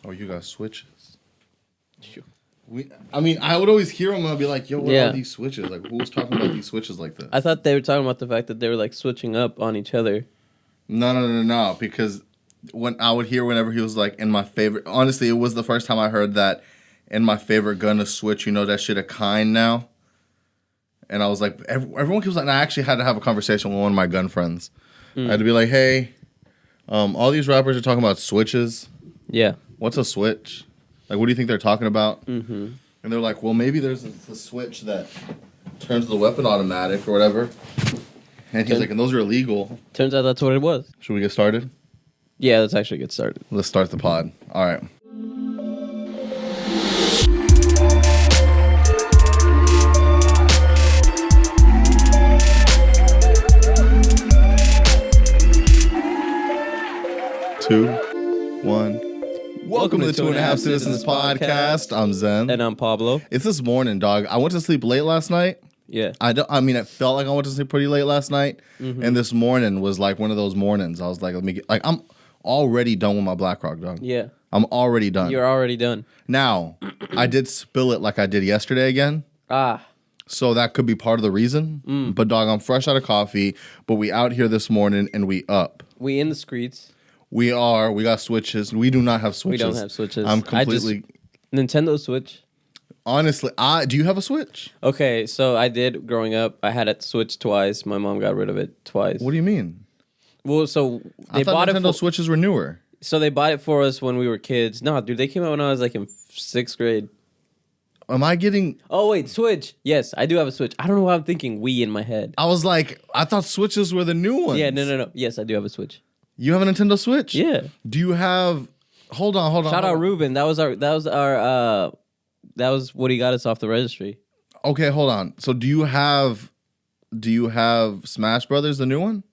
Oh, you got switches. I would always hear them and I'd be like, yo, what are these switches? Like, who's talking about these switches like this? I thought they were talking about the fact that they were, like, switching up on each other. No. Because when I would hear whenever he was, like, in my favorite... Honestly, it was the first time I heard that in my favorite gun to switch. You know that shit a kind now? And I was like... Everyone keeps like... And I actually had to have a conversation with one of my gun friends. I had to be like, hey, all these rappers are talking about switches. Yeah. What's a switch? Like, what do you think they're talking about? Mm-hmm. And they're like, well, maybe there's a switch that turns the weapon automatic or whatever. And he's like, and those are illegal. Turns out that's what it was. Should we get started? Yeah, let's actually get started. Let's start the pod. All right. Two, one. Welcome to the 2.5 Citizens Podcast. I'm Zen. And I'm Pablo. It's this morning, dog. I went to sleep late last night. Yeah. It felt like I went to sleep pretty late last night. Mm-hmm. And this morning was like one of those mornings. I was like, I'm already done with my Black Rock, dog. Yeah. I'm already done. You're already done. Now, I did spill it like I did yesterday again. So that could be part of the reason. But, dog, I'm fresh out of coffee. But we out here this morning and we up. We in the streets. We are. We got switches. We do not have switches. We don't have switches. I'm completely... Nintendo Switch. Honestly, do you have a Switch? Okay, so I did growing up. I had a Switch twice. My mom got rid of it twice. What do you mean? Well, so they bought Nintendo Switches were newer. So they bought it for us when we were kids. No, dude, they came out when I was like in 6th grade. Am I getting... Oh, wait, Switch. Yes, I do have a Switch. I don't know why I'm thinking Wii in my head. I was like, I thought Switches were the new ones. Yeah, no. Yes, I do have a Switch. You have a Nintendo Switch? Yeah. Do you have... Hold on. Shout out Ruben. That was what he got us off the registry. Okay, hold on. So do you have Smash Brothers, the new one?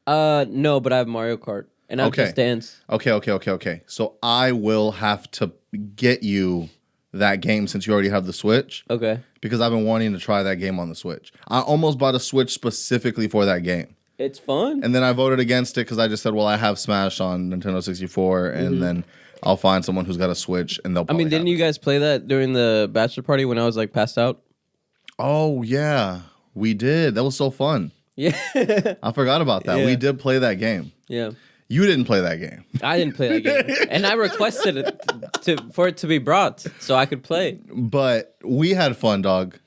No, but I have Mario Kart. And I have Just Dance. Okay. So I will have to get you that game since you already have the Switch. Okay. Because I've been wanting to try that game on the Switch. I almost bought a Switch specifically for that game. It's fun. And then I voted against it because I just said, well, I have Smash on Nintendo 64, and then I'll find someone who's got a Switch, and they'll probably didn't you guys play that during the bachelor party when I was, like, passed out? Oh, yeah. We did. That was so fun. Yeah. I forgot about that. Yeah. We did play that game. Yeah. You didn't play that game. I didn't play that game. And I requested it for it to be brought so I could play. But we had fun, dog.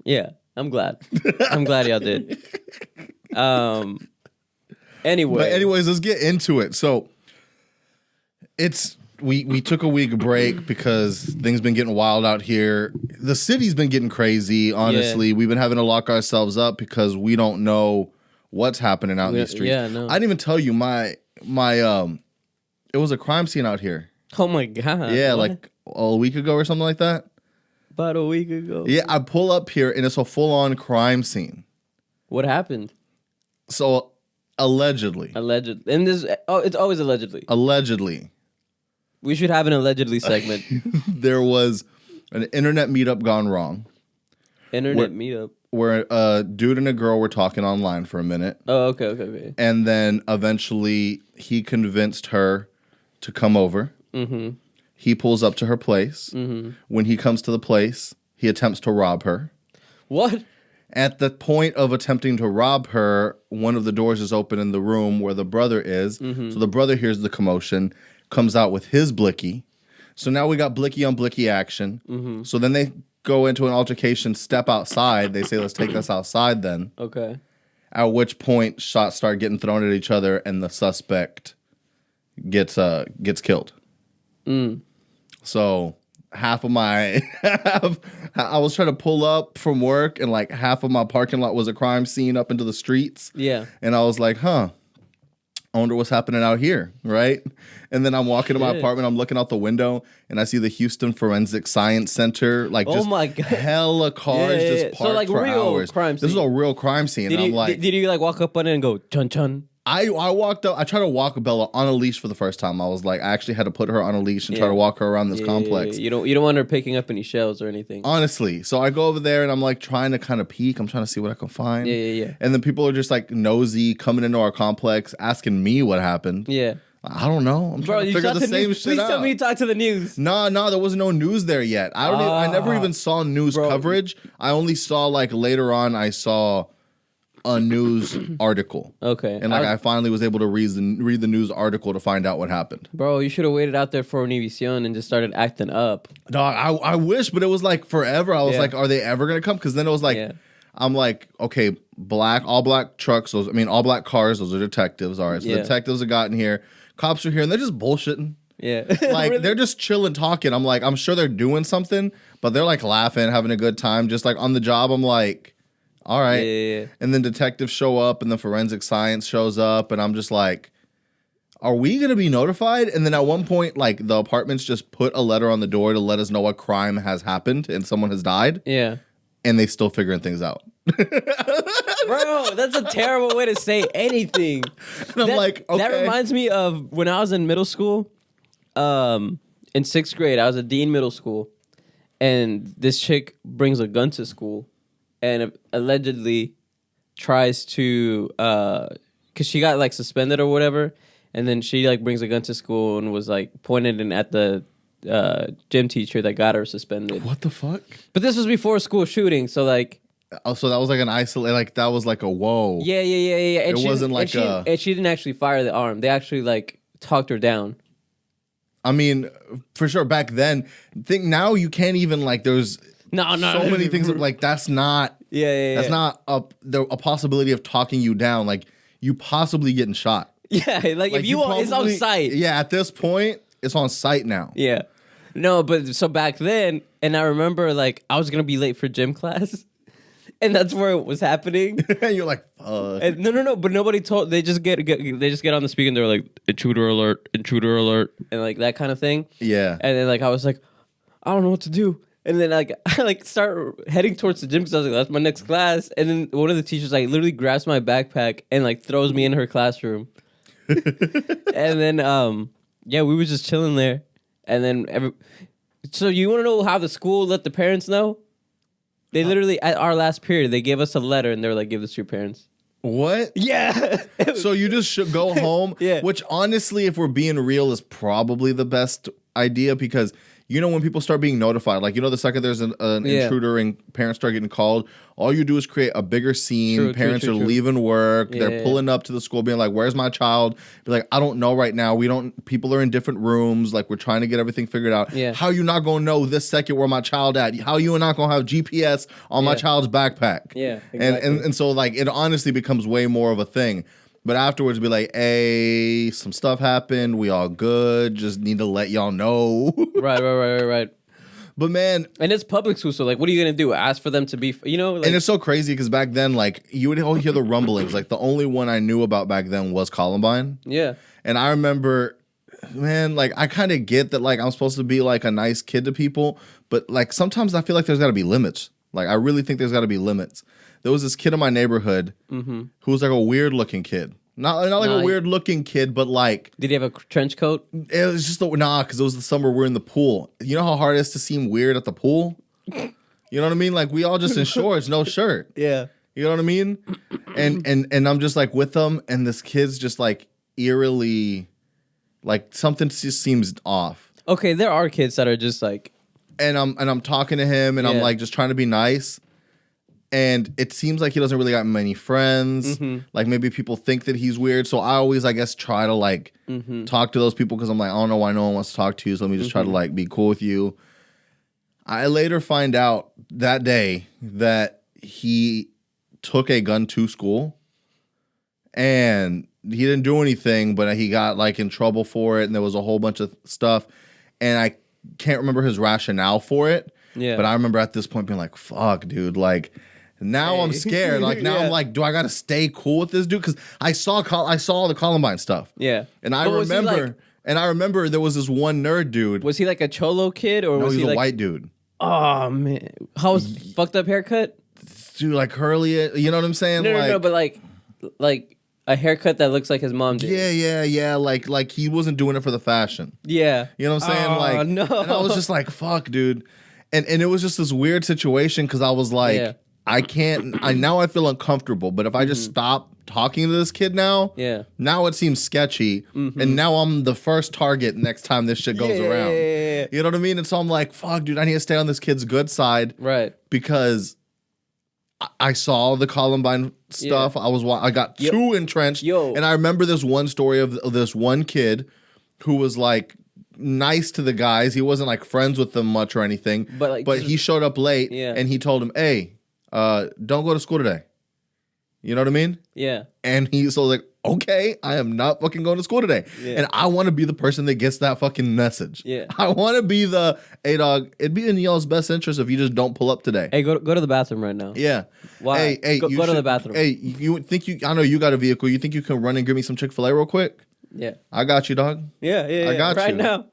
Yeah. I'm glad. I'm glad y'all did. Anyways, let's get into it. So we took a week break because things been getting wild out here. The city's been getting crazy, honestly. Yeah. We've been having to lock ourselves up because we don't know what's happening out in the streets. Yeah, no. I didn't even tell you my it was a crime scene out here. Oh my God. Yeah, what? Like a week ago or something like that. About a week ago. Yeah, I pull up here and it's a full-on crime scene. What happened? So, allegedly. And it's always allegedly. Allegedly. We should have an allegedly segment. There was an internet meetup gone wrong. Meetup? Where a dude and a girl were talking online for a minute. Oh, okay. And then eventually he convinced her to come over. Mm-hmm. He pulls up to her place. Mm-hmm. When he comes to the place, he attempts to rob her. What? At the point of attempting to rob her, one of the doors is open in the room where the brother is. Mm-hmm. So the brother hears the commotion, comes out with his blicky. So now we got blicky on blicky action. Mm-hmm. So then they go into an altercation, step outside. They say, let's take this outside then. Okay. At which point, shots start getting thrown at each other and the suspect gets killed. Mm. So half of my... I was trying to pull up from work and like half of my parking lot was a crime scene up into the streets. Yeah. And I was like, I wonder what's happening out here, right? And then I'm walking to my apartment, I'm looking out the window, and I see the Houston Forensic Science Center, like just hella cars just parked like for hours. Crime scene. This is a real crime scene. Did you like walk up on it and go, chun chun? I walked up. I tried to walk Bella on a leash for the first time. I was like, I actually had to put her on a leash and try to walk her around this complex. You don't want her picking up any shells or anything. Honestly, so I go over there and I'm like trying to kind of peek. I'm trying to see what I can find. Yeah. And then people are just like nosy coming into our complex, asking me what happened. Yeah. I don't know. I'm trying to figure the same shit Please out. tell me you talked to the news. No, there was no news there yet. I never even saw news coverage. I only saw like later on. I saw a news article. Okay, and I finally was able to read the news article to find out what happened. Bro, you should have waited out there for Univision and just started acting up. Dog, I wish, but it was like forever. I was like, are they ever gonna come? Because then it was like, I'm like, okay, all black trucks. All black cars. Those are detectives. All right, so the detectives have gotten here. Cops are here, and they're just bullshitting. Yeah, like really? They're just chilling, talking. I'm like, I'm sure they're doing something, but they're like laughing, having a good time, just like on the job. I'm like, all right. Yeah. And then detectives show up, and the forensic science shows up, and I'm just like, are we gonna be notified? And then at one point, like the apartments just put a letter on the door to let us know a crime has happened and someone has died. Yeah. And they still figuring things out. Bro, that's a terrible way to say anything. And I'm like, okay. That reminds me of when I was in middle school. In 6th grade, I was at Dean Middle School, and this chick brings a gun to school, and allegedly tries to, cause she got like suspended or whatever, and then she like brings a gun to school and was like pointed at the gym teacher that got her suspended. What the fuck? But this was before a school shooting, so like. Oh, so that was like an isolate, like that was like a whoa. Yeah. And it wasn't like and she didn't actually fire the arm. They actually like talked her down. I mean, for sure. Back then, now you can't even like. There's so many things that, like that's not. That's not a possibility of talking you down. Like you possibly getting shot. Yeah, like if you want, it's on site. Yeah, at this point, it's on site now. Yeah, no, but so back then, and I remember like I was gonna be late for gym class. And that's where it was happening. You're like, fuck. And no. But nobody told. They just get on the speaker and they're like, intruder alert, and like that kind of thing. Yeah. And then like I was like, I don't know what to do. And then like I like start heading towards the gym because I was like, that's my next class. And then one of the teachers like literally grabs my backpack and like throws me in her classroom. And then we were just chilling there. And then so you want to know how the school let the parents know? They literally, at our last period, they gave us a letter and they were like, give this to your parents. What? Yeah. So you just should go home? Yeah. Which honestly, if we're being real, is probably the best idea because, you know, when people start being notified, like, you know, the second there's an intruder and parents start getting called, all you do is create a bigger scene. Parents are leaving work. Yeah, they're pulling up to the school being like, where's my child? Be like, I don't know right now. People are in different rooms. Like, we're trying to get everything figured out. Yeah. How you not going to know this second where my child at? How you not going to have GPS on my child's backpack? Yeah, exactly. And so, like, it honestly becomes way more of a thing. But afterwards, be like, hey, some stuff happened. We all good. Just need to let y'all know. Right. But man, and it's public school, so like, what are you gonna do? Ask for them to be, you know? Like, and it's so crazy because back then, like, you would only hear the rumblings. Like, the only one I knew about back then was Columbine. Yeah. And I remember, man, like, I kind of get that, like, I'm supposed to be like a nice kid to people, but like sometimes I feel like there's got to be limits. Like, I really think there's got to be limits. There was this kid in my neighborhood who was like a weird looking kid. Not like a weird looking kid, but like... Did he have a trench coat? It was just... because it was the summer we're in the pool. You know how hard it is to seem weird at the pool? You know what I mean? Like, we all just in shorts, no shirt. Yeah. You know what I mean? And I'm just like with them, and this kid's just like eerily... Like, something just seems off. Okay, there are kids that are just like... And I'm talking to him, and I'm like just trying to be nice. And it seems like he doesn't really got many friends. Like, maybe people think that he's weird. So I always, I guess, try to, like, talk to those people because I'm like, I don't know why no one wants to talk to you. So let me just try to, like, be cool with you. I later find out that day that he took a gun to school. And he didn't do anything, but he got, like, in trouble for it. And there was a whole bunch of stuff. And I can't remember his rationale for it. Yeah. But I remember at this point being like, fuck, dude, like... Now I'm scared. Like now I'm like, do I gotta stay cool with this dude? Because I saw all the Columbine stuff. Yeah, and I remember there was this one nerd dude. Was he like a cholo kid or was he like a white dude? Oh man, how was fucked up haircut? Dude, like curly. You know what I'm saying? No, but like a haircut that looks like his mom did. Yeah. Like he wasn't doing it for the fashion. Yeah, you know what I'm saying? Like no, and I was just like, fuck, dude, and it was just this weird situation because I was like. Yeah. I can't. Now I feel uncomfortable. But if I just stop talking to this kid now, now it seems sketchy. And now I'm the first target next time this shit goes around. You know what I mean? And so I'm like, fuck, dude, I need to stay on this kid's good side. Right. Because I saw the Columbine stuff. I got too entrenched. And I remember this one story of this one kid who was like nice to the guys. He wasn't like friends with them much or anything. But he showed up late and he told him, hey, don't go to school today. You know what I mean? Yeah. And he's like, okay, I am not fucking going to school today. Yeah. And I want to be the person that gets that fucking message. Yeah. I want to be the, hey dog, it'd be in y'all's best interest if you just don't pull up today. Hey, go to the bathroom right now. Yeah. Why? Hey, go to the bathroom. Hey, I know you got a vehicle. You think you can run and give me some Chick-fil-A real quick? Yeah. I got you, dog. Yeah. I got you. Right now.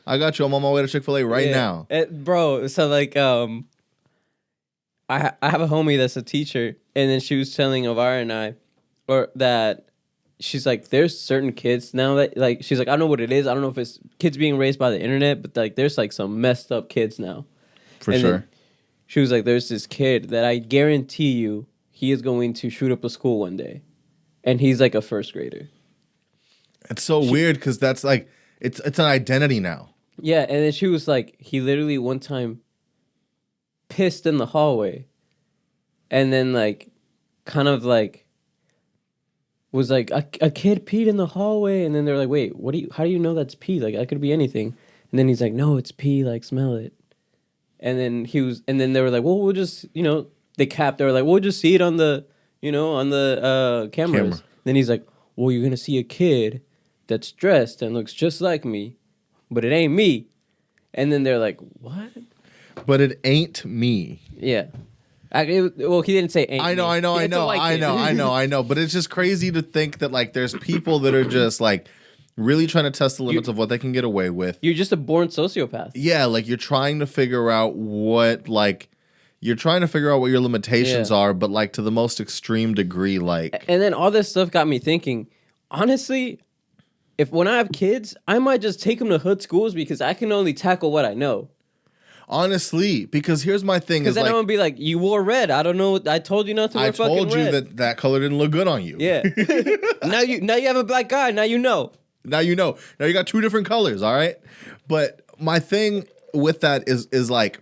I got you. I'm on my way to Chick-fil-A right now. Bro, so like, I have a homie that's a teacher, and then she was telling Elvira and I, that she's like, there's certain kids now that, like, she's like, I don't know what it is. I don't know if it's kids being raised by the internet, but like, there's like some messed up kids now. For sure. She was like, there's this kid that I guarantee you he is going to shoot up a school one day. And he's like a first grader. It's so weird because that's like, it's an identity now. Yeah, and then she was like, he literally one time pissed in the hallway. And then like, kind of like, was like, a kid peed in the hallway. And then they're like, wait, how do you know that's pee? Like, that could be anything. And then he's like, no, it's pee, like, smell it. And then they were like, well, we'll just, they were like, we'll just see it on the, cameras. Then he's like, well, you're going to see a kid that's dressed and looks just like me, but it ain't me. And then they're like, what? But it ain't me. Yeah. Well, he didn't say ain't I know. But it's just crazy to think that, like, there's people that are just, like, really trying to test the limits of what they can get away with. You're just a born sociopath. Yeah, like, you're trying to figure out what your limitations are, but, like, to the most extreme degree, like. And then all this stuff got me thinking, honestly, when I have kids, I might just take them to hood schools because I can only tackle what I know. Honestly, because here's my thing. Because then I'm going to be like, you wore red. I don't know. I told you not to wear fucking red. I told you that color didn't look good on you. Yeah. now you have a black guy. Now you know. Now you know. Now you got two different colors, all right? But my thing with that is like,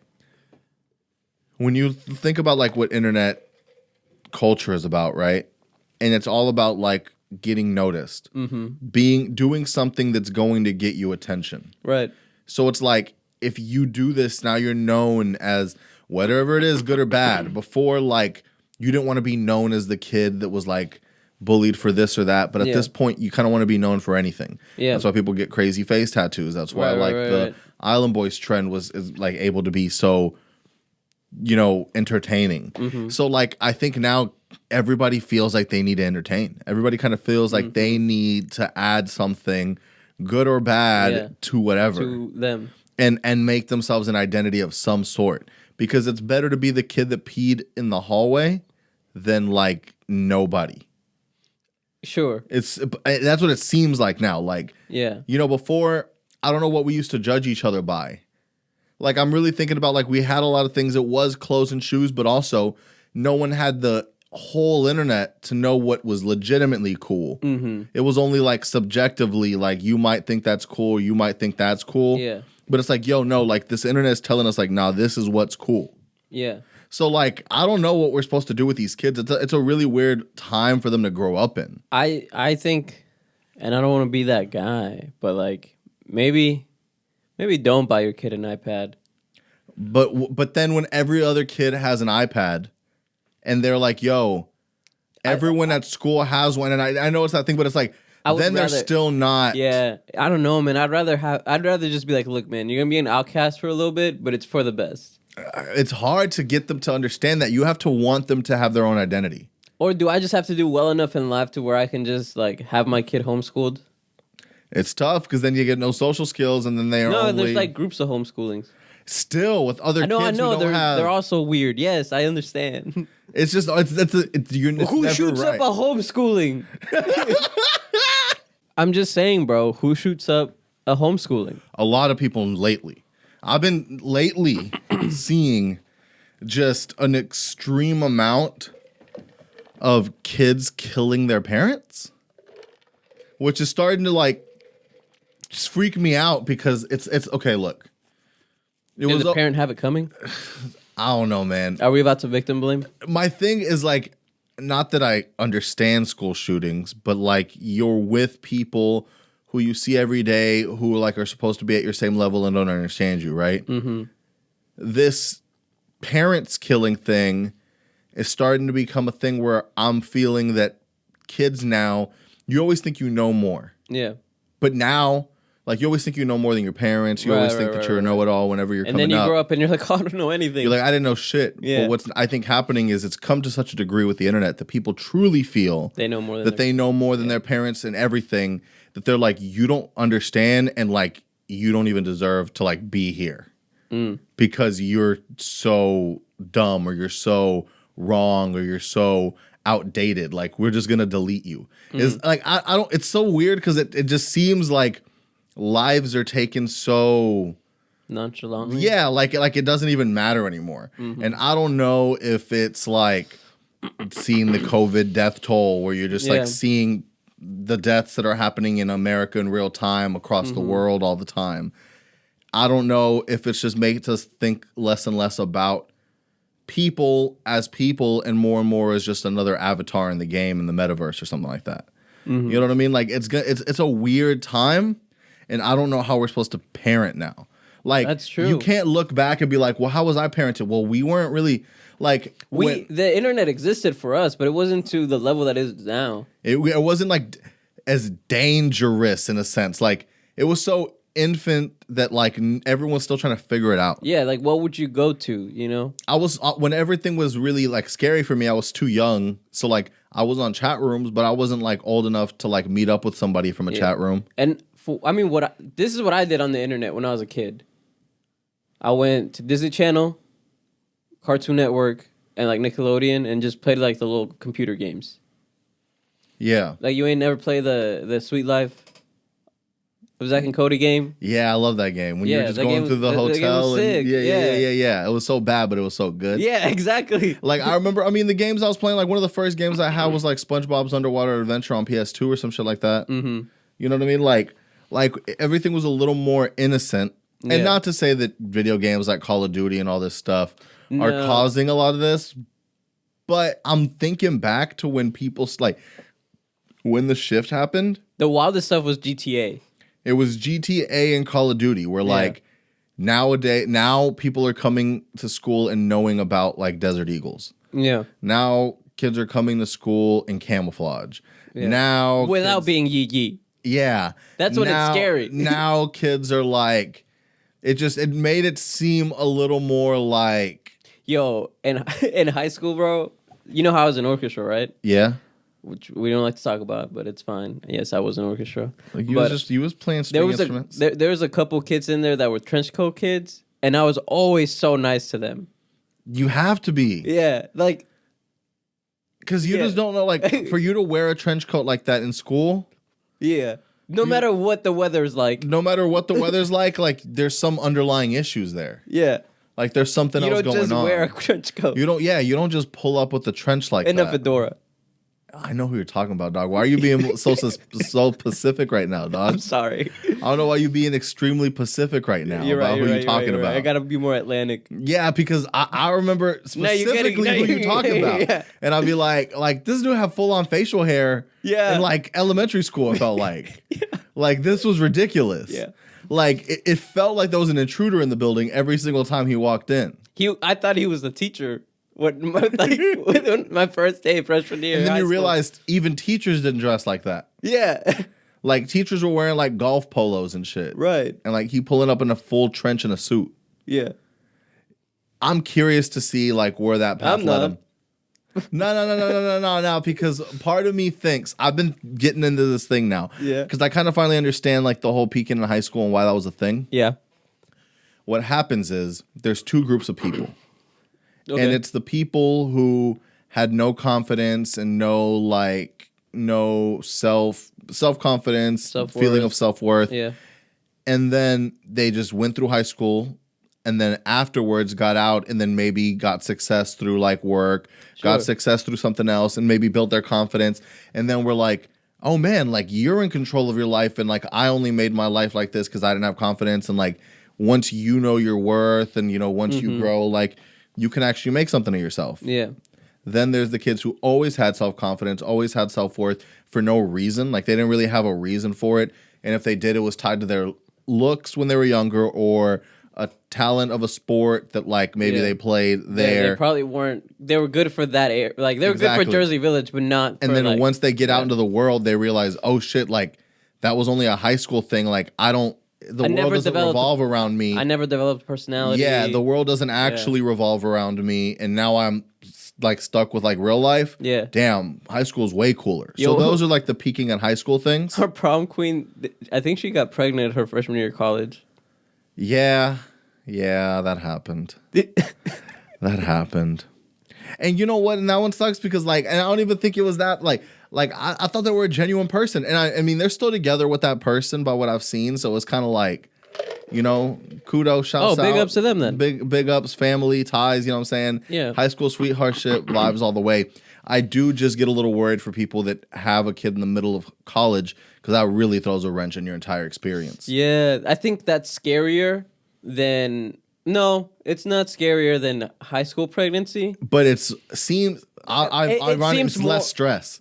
when you think about like what internet culture is about, right? And it's all about like getting noticed. Doing something that's going to get you attention. Right. So it's like, if you do this, now you're known as whatever it is, good or bad. Before, like, you didn't want to be known as the kid that was, like, bullied for this or that. But at this point, you kind of want to be known for anything. Yeah. That's why people get crazy face tattoos. That's why, the Island Boys trend is like, able to be so, entertaining. So, like, I think now everybody feels like they need to entertain. Everybody kind of feels like they need to add something, good or bad, to whatever. To them. And make themselves an identity of some sort. Because it's better to be the kid that peed in the hallway than, like, nobody. Sure. That's what it seems like now. Like, before, I don't know what we used to judge each other by. Like, I'm really thinking about, like, we had a lot of things. It was clothes and shoes, but also no one had the whole internet to know what was legitimately cool. It was only, like, subjectively, like, you might think that's cool, you might think that's cool. Yeah. But it's like, no, like, this internet is telling us, like, nah, this is what's cool. Yeah. So, like, I don't know what we're supposed to do with these kids. It's a really weird time for them to grow up in. I think, and I don't want to be that guy, but, like, maybe don't buy your kid an iPad. But then when every other kid has an iPad, and they're like, everyone at school has one, and I know it's that thing, but it's like, they're still not. Yeah, I don't know, man. I'd rather just be like, look, man, you're gonna be an outcast for a little bit, but it's for the best. It's hard to get them to understand that. You have to want them to have their own identity. Or do I just have to do well enough in life to where I can just like have my kid homeschooled? It's tough because then you get no social skills, and then they are there's like groups of homeschoolings. Still with other kids. I know. They're also weird. Yes, I understand. It's just who shoots up a homeschooling? I'm just saying, bro. Who shoots up a homeschooling? A lot of people lately. I've been lately seeing just an extreme amount of kids killing their parents, which is starting to like just freak me out because it's okay. Look, Did the parent have it coming? I don't know, man. Are we about to victim blame? My thing is like, not that I understand school shootings, but like you're with people who you see every day who like are supposed to be at your same level and don't understand you, right? Mm-hmm. This parents killing thing is starting to become a thing where I'm feeling that kids now, you always think you know more. Yeah. But now, like, you always think you know more than your parents. You always think that you're a know-it-all whenever you're coming up. And then you grow up and you're like, oh, I don't know anything. You're like, I didn't know shit. Yeah. But what's I think happening is it's come to such a degree with the internet that people truly feel they know more than their parents and everything, that they're like, you don't understand and like you don't even deserve to like be here because you're so dumb or you're so wrong or you're so outdated. Like, we're just gonna delete you. It's like I don't. It's so weird because it just seems like lives are taken so nonchalantly. Yeah, like it doesn't even matter anymore. And I don't know if it's like seeing the COVID death toll where you're just like seeing the deaths that are happening in America in real time across the world all the time. I don't know if it's just making us think less and less about people as people and more as just another avatar in the game in the metaverse or something like that. You know what I mean? Like it's a weird time. And I don't know how we're supposed to parent now. Like, that's true. You can't look back and be like, well, how was I parented? Well, we weren't really like the internet existed for us, but it wasn't to the level that it is now. It wasn't like as dangerous in a sense. Like, it was so infant that like everyone's still trying to figure it out. Yeah, like what would you go to? You know, I was when everything was really like scary for me. I was too young, so like I was on chat rooms, but I wasn't like old enough to like meet up with somebody from a chat room. And this is what I did on the internet when I was a kid. I went to Disney Channel, Cartoon Network, and like Nickelodeon, and just played like the little computer games. Yeah, like you ain't never play the Sweet Life of Zack and Cody game. Yeah, I love that game. When you're just going through the hotel. And, yeah. It was so bad, but it was so good. Yeah, exactly. Like I remember, I mean, the games I was playing, like one of the first games I had was like SpongeBob's Underwater Adventure on PS2 or some shit like that. Mm-hmm. You know what I mean? Like everything was a little more innocent. And not to say that video games like Call of Duty and all this stuff are causing a lot of this, but I'm thinking back to when people like when the shift happened. The wildest stuff was GTA. It was GTA and Call of Duty where like now people are coming to school and knowing about like Desert Eagles. Yeah. Now kids are coming to school in camouflage. Yeah. Now without being yee. Yeah. That's when it's scary. Now kids are like, it made it seem a little more like, yo, in high school, bro, you know how I was in orchestra, right? Yeah. Which we don't like to talk about, but it's fine. Yes, I was in orchestra. Like you was playing string instruments. There was a couple kids in there that were trench coat kids, and I was always so nice to them. You have to be. Yeah, like because you just don't know, like for you to wear a trench coat like that in school. Yeah. No matter what the weather's like. No matter what the weather's like there's some underlying issues there. Yeah. Like there's something else going on. You don't just wear a trench coat. You don't just pull up with a trench like that. And a fedora. I know who you're talking about, dog. Why are you being so Pacific right now, dog? I'm sorry. I don't know why you're being extremely Pacific right now about who you're talking about. I gotta be more Atlantic. Yeah, because I remember specifically who you're talking about. Yeah. And I'll be like this dude have full on facial hair in like elementary school, it felt like. Yeah. Like this was ridiculous. Yeah. Like it felt like there was an intruder in the building every single time he walked in. I thought he was the teacher. My first day, freshman year. And then you realized even teachers didn't dress like that. Yeah. Like teachers were wearing like golf polos and shit. Right. And like he pulling up in a full trench and a suit. Yeah. I'm curious to see like where that path led him. No, because part of me thinks I've been getting into this thing now. Yeah. Because I kind of finally understand like the whole peaking in high school and why that was a thing. Yeah. What happens is there's two groups of people. Okay. And it's the people who had no confidence and no self-confidence, feeling of self-worth. Yeah. And then they just went through high school and then afterwards got out and then maybe got success through like work, got success through something else, and maybe built their confidence. And then we're like, oh man, like you're in control of your life, and like I only made my life like this because I didn't have confidence. And like once you know your worth, and once you grow, like you can actually make something of yourself. Yeah. Then there's the kids who always had self-confidence, always had self-worth for no reason. Like they didn't really have a reason for it. And if they did, it was tied to their looks when they were younger, or a talent of a sport that like maybe they played there. They probably weren't. They were good for that area. Like they were good for Jersey Village, but not. And then once they get out into the world, they realize, oh shit, like that was only a high school thing. Like the world doesn't revolve around me. I never developed personality. Yeah, the world doesn't actually revolve around me, and now I'm like stuck with like real life. Yeah. Damn, high school's way cooler. So those are like the peaking at high school things. Our prom queen, I think she got pregnant her freshman year of college. Yeah, that happened. That happened. And you know what? And that one sucks because like, and I don't even think it was that like I thought they were a genuine person, and I mean they're still together with that person by what I've seen. So it's kind of like, kudos, shouts out. Big ups to them then. Big ups, family ties. You know what I'm saying? Yeah. High school sweetheart shit vibes all the way. I do just get a little worried for people that have a kid in the middle of college, because that really throws a wrench in your entire experience. Yeah, I think that's scarier than... No, it's not scarier than high school pregnancy. But it seems it's less stress.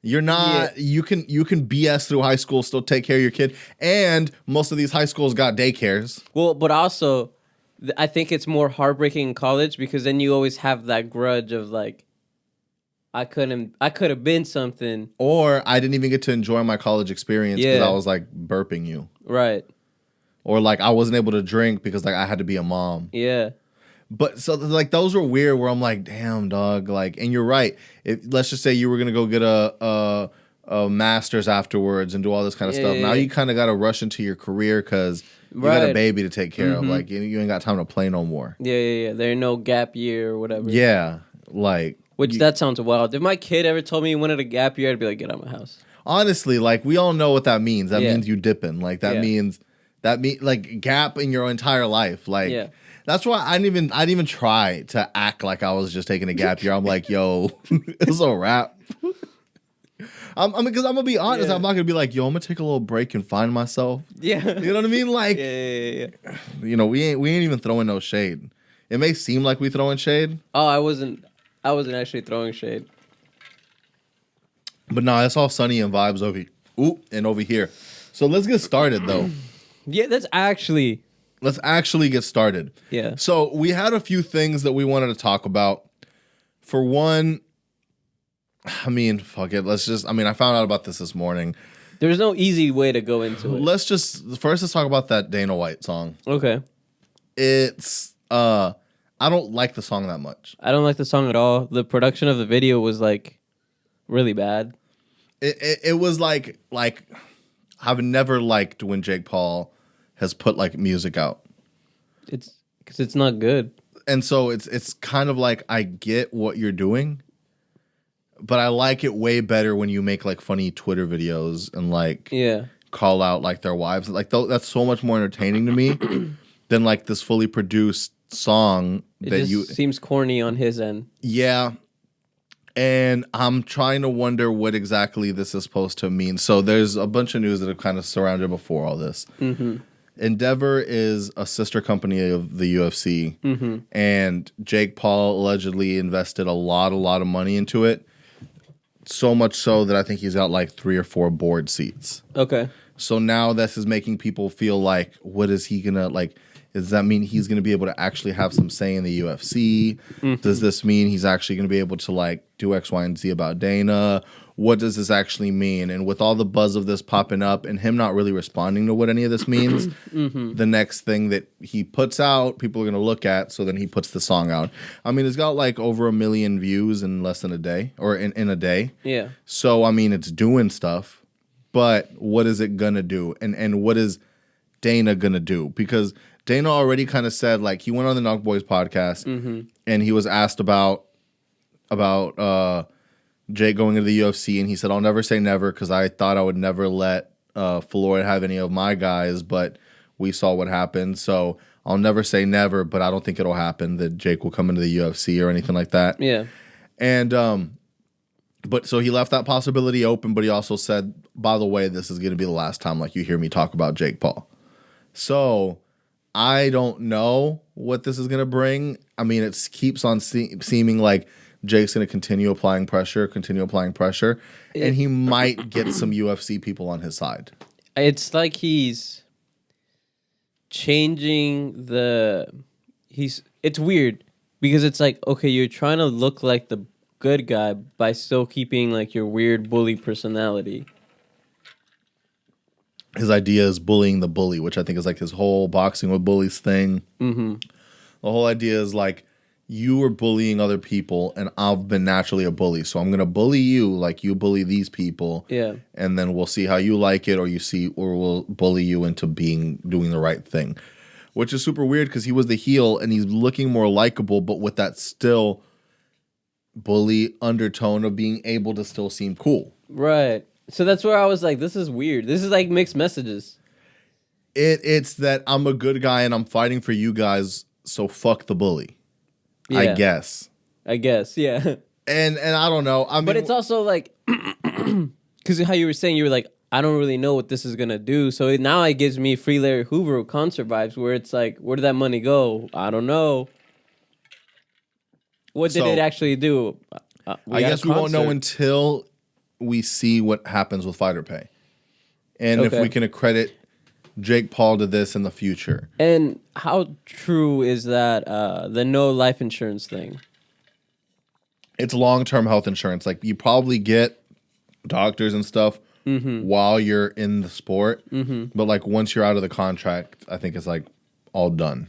You're not you can BS through high school, still take care of your kid, and most of these high schools got daycares. Well, but also I think it's more heartbreaking in college, because then you always have that grudge of like, I could have been something, or I didn't even get to enjoy my college experience because I was like burping you. Right. Or like I wasn't able to drink because like I had to be a mom. Yeah. But so like those were weird, where I'm like, damn, dog. Like, and you're right. Let's just say you were gonna go get a master's afterwards and do all this kind of stuff. Now you kind of got to rush into your career because you got a baby to take care of. Like you ain't got time to play no more. Yeah. There ain't no gap year or whatever. Yeah, like that sounds wild. If my kid ever told me he wanted a gap year, I'd be like, get out of my house. Honestly, like we all know what that means. That means you dipping. Like that means like gap in your entire life. Like. That's why I didn't even try to act like I was just taking a gap year. I'm like, yo, it's a wrap. Because I'm gonna be honest, I'm not gonna be like, yo, I'm gonna take a little break and find myself. Yeah, you know what I mean? Like, yeah. We ain't even throwing no shade. It may seem like we throwing shade. Oh, I wasn't actually throwing shade. But no, it's all sunny and vibes over here. So let's get started though. Yeah, Let's actually get started. Yeah. So we had a few things that we wanted to talk about. For one, I mean, fuck it. I found out about this morning. There's no easy way to go into it. Let's talk about that Dana White song. Okay. It's, I don't like the song that much. I don't like the song at all. The production of the video was like really bad. It was like I've never liked when Jake Paul has put like music out. It's because it's not good. And so it's kind of like, I get what you're doing, but I like it way better when you make like funny Twitter videos and like call out like their wives. Like that's so much more entertaining to me than like this fully produced song seems corny on his end. Yeah. And I'm trying to wonder what exactly this is supposed to mean. So there's a bunch of news that have kind of surrounded before all this. Mm-hmm. Endeavor is a sister company of the UFC, and Jake Paul allegedly invested a lot of money into it. So much so that I think he's got like 3 or 4 board seats. Okay. So now this is making people feel like, what is he gonna like? Does that mean he's gonna be able to actually have some say in the UFC? Mm-hmm. Does this mean he's actually gonna be able to like do X, Y, and Z about Dana? What does this actually mean? And with all the buzz of this popping up and him not really responding to what any of this means, the next thing that he puts out, people are going to look at, so then he puts the song out. I mean, it's got like over 1 million views in less than a day, or in a day. Yeah. So, I mean, it's doing stuff, but what is it going to do? And what is Dana going to do? Because Dana already kind of said, like, he went on the Knock Boys podcast, and he was asked about Jake going into the UFC, and he said, I'll never say never, because I thought I would never let Floyd have any of my guys, but we saw what happened, so I'll never say never, but I don't think it'll happen that Jake will come into the UFC or anything like that. Yeah. And but so he left that possibility open, but he also said, by the way, this is going to be the last time like you hear me talk about Jake Paul. So I don't know what this is going to bring. I mean, it keeps on seeming like Jake's going to continue applying pressure, and he might get some UFC people on his side. It's like he's changing it's weird because it's like, okay, you're trying to look like the good guy by still keeping like your weird bully personality. His idea is bullying the bully, which I think is like his whole boxing with bullies thing. Mm-hmm. The whole idea is like, you were bullying other people and I've been naturally a bully. So I'm going to bully you like you bully these people. Yeah. And then we'll see how you like it, or we'll bully you into doing the right thing, which is super weird because he was the heel and he's looking more likable, but with that still bully undertone of being able to still seem cool. Right. So that's where I was like, this is weird. This is like mixed messages. It's that I'm a good guy and I'm fighting for you guys, so fuck the bully. Yeah. I guess, yeah. And I don't know. I mean, but it's also like, because how you were saying, you were like, I don't really know what this is going to do. So now it gives me Free Larry Hoover concert vibes where it's like, where did that money go? I don't know. What did it actually do? I guess we won't know until we see what happens with fighter pay. And if we can accredit Jake Paul to this in the future. And how true is that, the no life insurance thing? It's long-term health insurance. Like, you probably get doctors and stuff while you're in the sport. But, like, once you're out of the contract, I think it's, like, all done.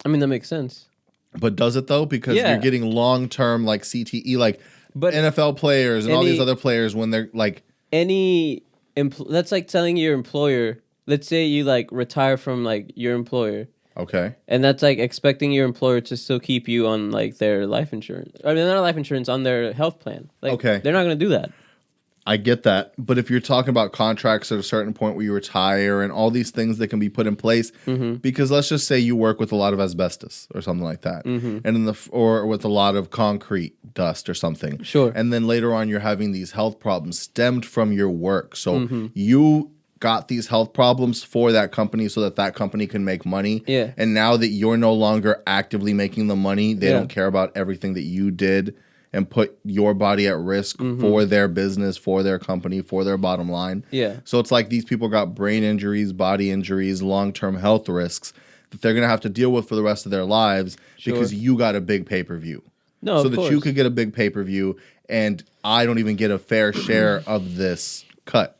I mean, that makes sense. But does it, though? Because you're getting long-term, like, CTE, like, but NFL players and all these other players when they're, like... That's like telling your employer... Let's say you like retire from like your employer. Okay. And that's like expecting your employer to still keep you on like their life insurance. I mean, not life insurance, on their health plan. Like, okay. They're not going to do that. I get that. But if you're talking about contracts at a certain point where you retire and all these things that can be put in place, because let's just say you work with a lot of asbestos or something like that, and or with a lot of concrete dust or something. Sure. And then later on you're having these health problems stemmed from your work. So you got these health problems for that company so that that company can make money. Yeah. And now that you're no longer actively making the money, they don't care about everything that you did and put your body at risk for their business, for their company, for their bottom line. Yeah. So it's like these people got brain injuries, body injuries, long-term health risks that they're going to have to deal with for the rest of their lives because you got a big pay-per-view. No, so of that course. you could get a big pay-per-view and I don't even get a fair share of this cut.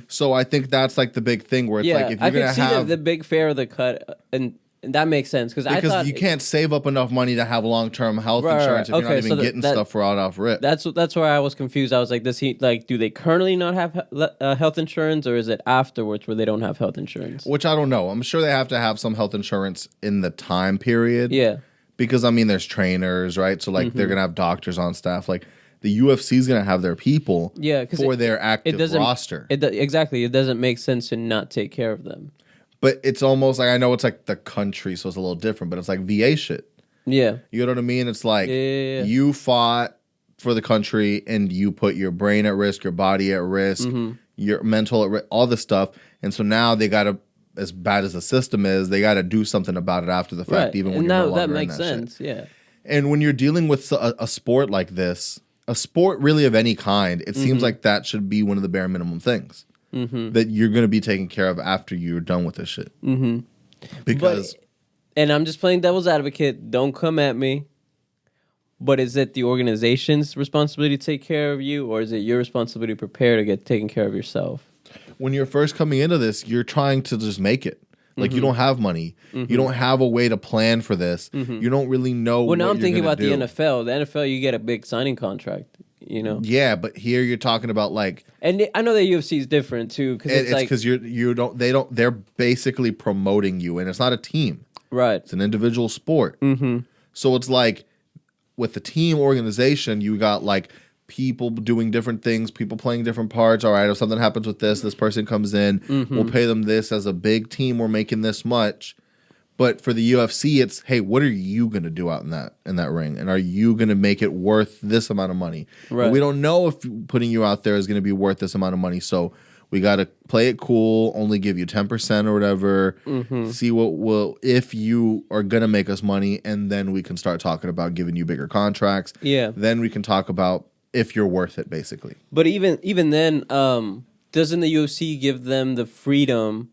So I think that's like the big thing where it's like if you're going to have the big fair of the cut, and that makes sense because I thought you can't save up enough money to have long-term health insurance if you're not even getting stuff for off rip. That's where I was confused. I was like, do they currently not have health insurance, or is it afterwards where they don't have health insurance? Which I don't know. I'm sure they have to have some health insurance in the time period. Yeah, because I mean, there's trainers, right? So like they're gonna have doctors on staff, like. The UFC is going to have their people for their active roster. Exactly. It doesn't make sense to not take care of them. But it's almost like, I know it's like the country, so it's a little different, but it's like VA shit. Yeah. You know what I mean? It's like you fought for the country and you put your brain at risk, your body at risk, your mental at risk, all this stuff. And so now they got to, as bad as the system is, they got to do something about it after the fact, even when you're no longer that makes in that sense. shit. Yeah. And when you're dealing with a sport like this, a sport really of any kind, it seems like that should be one of the bare minimum things that you're going to be taken care of after you're done with this shit. Because, and I'm just playing devil's advocate. Don't come at me. But is it the organization's responsibility to take care of you, or is it your responsibility to prepare to get taken care of yourself? When you're first coming into this, you're trying to just make it. Like, you don't have money. You don't have a way to plan for this. You don't really know what now I'm you're thinking about do. the NFL. The NFL, you get a big signing contract, you know? Yeah, but here you're talking about, like... And I know that UFC is different, too, because it's like... because they're basically promoting you, and it's not a team. Right. It's an individual sport. So it's like, with the team organization, you got, like... people doing different things, people playing different parts. All right, if something happens with this person comes in, we'll pay them this as a big team. We're making this much. But for the UFC, it's, hey, what are you gonna do out in that ring, and are you gonna make it worth this amount of money? Right. But we don't know if putting you out there is gonna be worth this amount of money. So we gotta play it cool, only give you 10% or whatever. See if you are gonna make us money, and then we can start talking about giving you bigger contracts. Yeah. Then we can talk about if you're worth it, basically. But even then, doesn't the UFC give them the freedom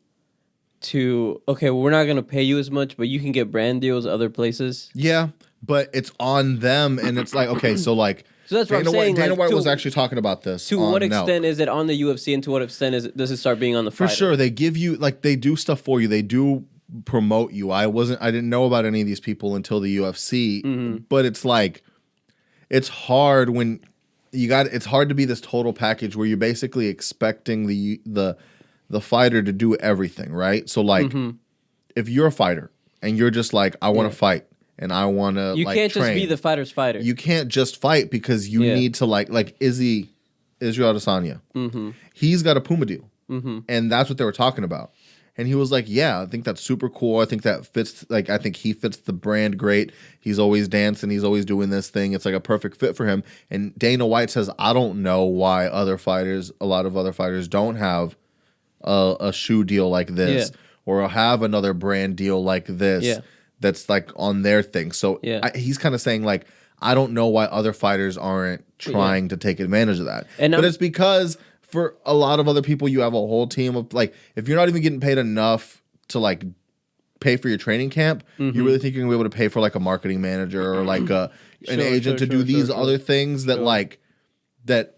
to, okay, well, we're not going to pay you as much, but you can get brand deals other places? Yeah, but it's on them, and it's like, okay, so like, So that's what I'm saying. Dana like, White was actually talking about this. To what extent is it on the UFC, and to what extent does it start being on the fighter? For sure, they give you, like, they do stuff for you. They do promote you. I didn't know about any of these people until the UFC, but it's like, it's hard when it's hard to be this total package where you're basically expecting the fighter to do everything, right? So like, if you're a fighter and you're just like, I want to fight and I want to, you can't just be the fighter's fighter. You can't just fight because you need to like Israel Adesanya. He's got a Puma deal, and that's what they were talking about. And he was like, yeah, I think that's super cool. I think that fits, like, I think he fits the brand great. He's always dancing. He's always doing this thing. It's like a perfect fit for him. And Dana White says, I don't know why a lot of other fighters don't have a shoe deal like this or have another brand deal like this that's like on their thing. So he's kind of saying, like, I don't know why other fighters aren't trying to take advantage of that. But it's because for a lot of other people, you have a whole team of, like, if you're not even getting paid enough to like pay for your training camp, you really think you're gonna be able to pay for like a marketing manager or like an agent to do these other things that like that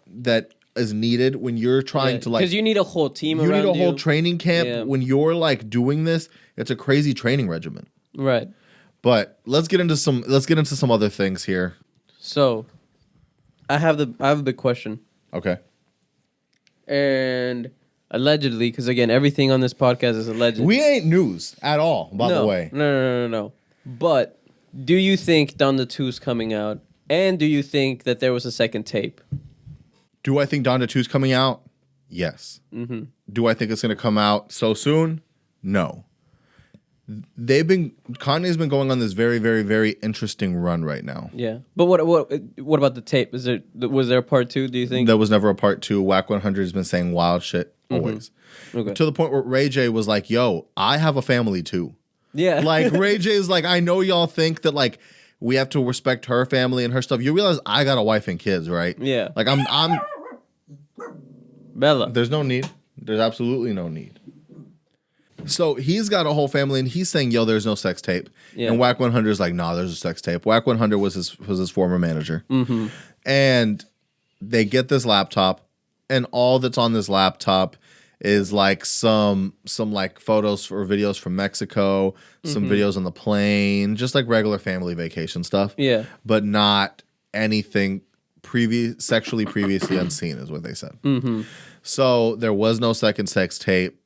is needed when you're trying to, like, because you need a whole team. You around need a whole training camp when you're like doing this. It's a crazy training regimen, right? But let's get into some other things here. So, I have a big question. Okay. And allegedly, because again, everything on this podcast is alleged. We ain't news at all, by the way. No. But do you think Donna 2's coming out? And do you think that there was a second tape? Do I think Donna 2's coming out? Yes. Do I think it's going to come out so soon? No. Kanye's been going on this very, very, very interesting run right now. Yeah, but what about the tape? Was there a part 2? Do you think there was never a part 2? Whack 100 has been saying wild shit always, to the point where Ray J was like, "Yo, I have a family too." Yeah, like Ray J is like, I know y'all think that like we have to respect her family and her stuff. You realize I got a wife and kids, right? Yeah, like I'm Bella. There's no need. There's absolutely no need. So he's got a whole family, and he's saying, "Yo, there's no sex tape." Yeah. And Whack 100 is like, "Nah, there's a sex tape." Whack 100 was his former manager, and they get this laptop, and all that's on this laptop is like some like photos or videos from Mexico, some videos on the plane, just like regular family vacation stuff. Yeah, but not anything sexually previously unseen, is what they said. So there was no second sex tape.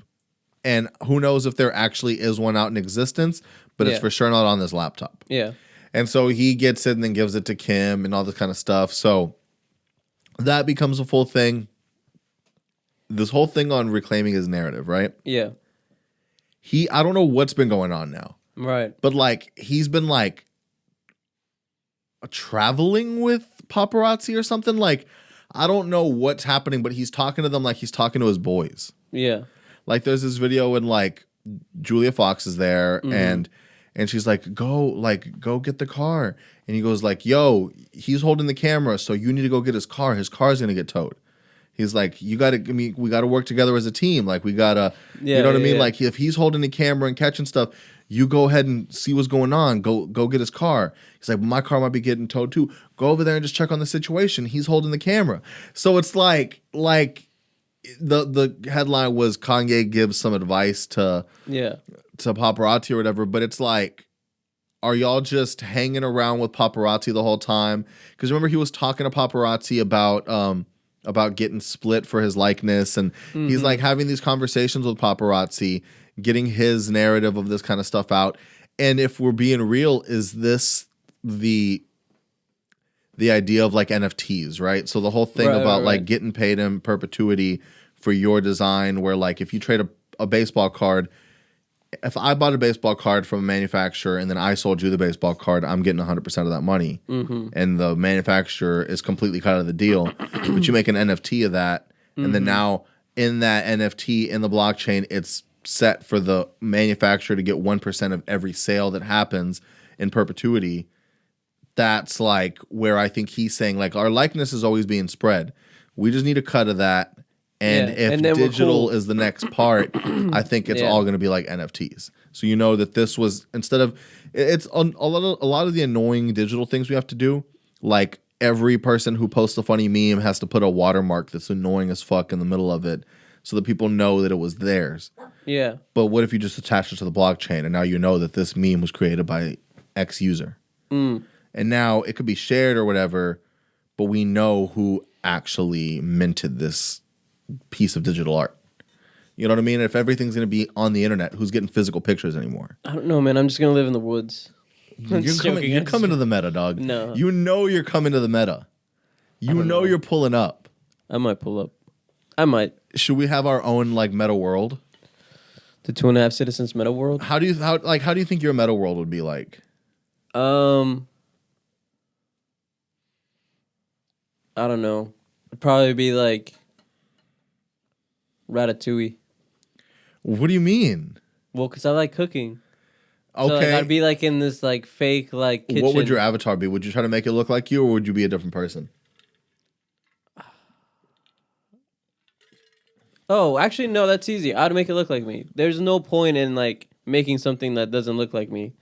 And who knows if there actually is one out in existence, but it's for sure not on this laptop. Yeah. And so he gets it and then gives it to Kim and all this kind of stuff. So that becomes a full thing. This whole thing on reclaiming his narrative, right? Yeah. I don't know what's been going on now. Right. But like he's been like traveling with paparazzi or something. Like I don't know what's happening, but he's talking to them like he's talking to his boys. Yeah. Like there's this video and like Julia Fox is there and she's like, go get the car. And he goes like, yo, he's holding the camera, so you need to go get his car. His car's gonna get towed. He's like, we gotta work together as a team. Like we gotta, you know what I mean? Like if he's holding the camera and catching stuff, you go ahead and see what's going on. Go get his car. He's like, my car might be getting towed too. Go over there and just check on the situation. He's holding the camera. So it's like the headline was Kanye gives some advice to paparazzi or whatever, but it's like, are y'all just hanging around with paparazzi the whole time? Because remember he was talking to paparazzi about getting split for his likeness, and he's like having these conversations with paparazzi, getting his narrative of this kind of stuff out. And if we're being real, is this the idea of like NFTs, right? So the whole thing about like getting paid in perpetuity for your design, where like if you trade a baseball card, if I bought a baseball card from a manufacturer and then I sold you the baseball card, I'm getting 100% of that money. And the manufacturer is completely cut out of the deal. But you make an NFT of that. And then now in that NFT, in the blockchain, it's set for the manufacturer to get 1% of every sale that happens in perpetuity. That's like where I think he's saying, like, our likeness is always being spread. We just need a cut of that. And if digital is the next part, I think it's all going to be like NFTs. So you know that this was, instead of, it's a lot of the annoying digital things we have to do. Like every person who posts a funny meme has to put a watermark that's annoying as fuck in the middle of it so that people know that it was theirs. Yeah. But what if you just attach it to the blockchain and now you know that this meme was created by X user? And now it could be shared or whatever, but we know who actually minted this piece of digital art. You know what I mean? If everything's going to be on the internet, who's getting physical pictures anymore? I don't know, man. I'm just going to live in the woods. You're coming to the meta, dog. No. You know you're coming to the meta. You know you're pulling up. I might pull up. I might. Should we have our own like meta world? The 2.5 Citizens meta world? How do you think your meta world would be like? I don't know. It'd probably be like Ratatouille. What do you mean? Well, because I like cooking. Okay. So like, I'd be like in this like fake like kitchen. What would your avatar be? Would you try to make it look like you, or would you be a different person? Oh, actually, no, that's easy. I'd make it look like me. There's no point in like making something that doesn't look like me.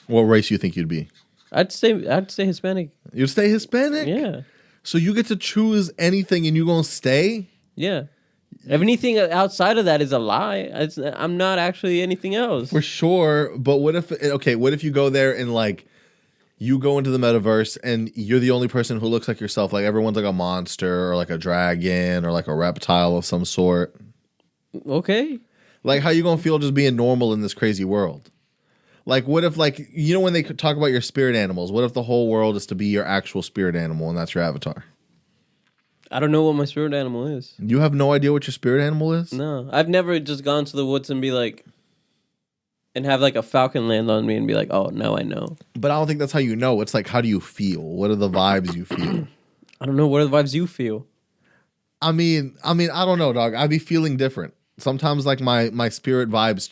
What race do you think you'd be? I'd say Hispanic. You'd stay Hispanic? Yeah. So you get to choose anything and you gonna stay? Yeah. Anything outside of that is a lie. I'm not actually anything else. For sure. But what if you go there and like you go into the metaverse and you're the only person who looks like yourself, like everyone's like a monster or like a dragon or like a reptile of some sort. Okay. Like how you gonna feel just being normal in this crazy world? Like what if like, you know when they talk about your spirit animals, what if the whole world is to be your actual spirit animal and that's your avatar? I don't know what my spirit animal is. You have no idea what your spirit animal is? No. I've never just gone to the woods and be like, and have like a falcon land on me and be like, oh, now I know. But I don't think that's how you know. It's like, how do you feel? What are the vibes you feel? I don't know. What are the vibes you feel? I mean, I don't know, dog. I be feeling different. Sometimes like my spirit vibes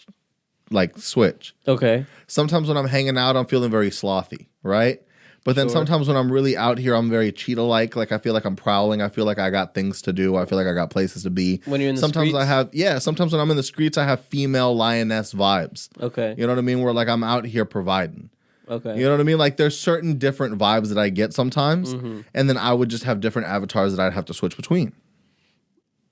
like switch. Okay. Sometimes when I'm hanging out, I'm feeling very slothy, right? But then sometimes when I'm really out here, I'm very cheetah-like. Like I feel like I'm prowling. I feel like I got things to do. I feel like I got places to be. When you're in the sometimes streets? sometimes when I'm in the streets, I have female lioness vibes. Okay. You know what I mean? Where like I'm out here providing. Okay. You know what I mean? Like there's certain different vibes that I get sometimes. And then I would just have different avatars that I'd have to switch between.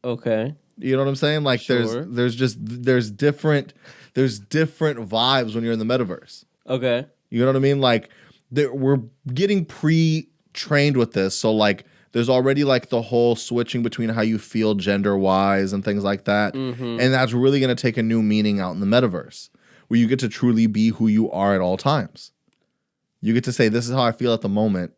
Okay. You know what I'm saying? Like Sure. there's different vibes when you're in the metaverse. Okay. You know what I mean? Like we're getting pre-trained with this. So like there's already like the whole switching between how you feel gender-wise and things like that. And that's really going to take a new meaning out in the metaverse where you get to truly be who you are at all times. You get to say, this is how I feel at the moment.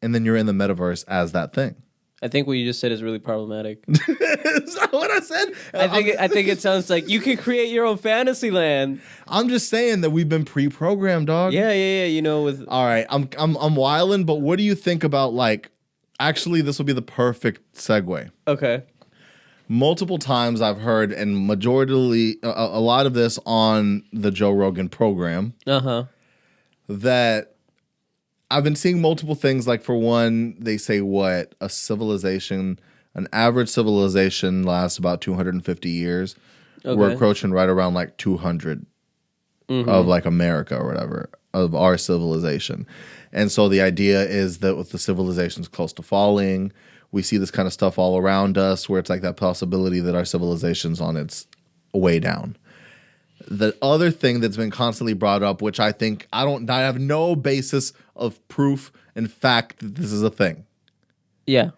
And then you're in the metaverse as that thing. I think what you just said is really problematic. Is that what I said? I think it sounds like you can create your own fantasy land. I'm just saying that we've been pre-programmed, dog. Yeah. You know, with all right, I'm wilding, but what do you think about like? Actually, this will be the perfect segue. Okay. Multiple times I've heard, and majority a lot of this on the Joe Rogan program. That I've been seeing multiple things. Like for one, they say what an average civilization lasts about 250 years. Okay. We're approaching right around like 200 of like America or whatever of our civilization. And so the idea is that with the civilization's close to falling, we see this kind of stuff all around us where it's like that possibility that our civilization's on its way down. The other thing that's been constantly brought up, which I think I have no basis of proof and fact that this is a thing. Yeah.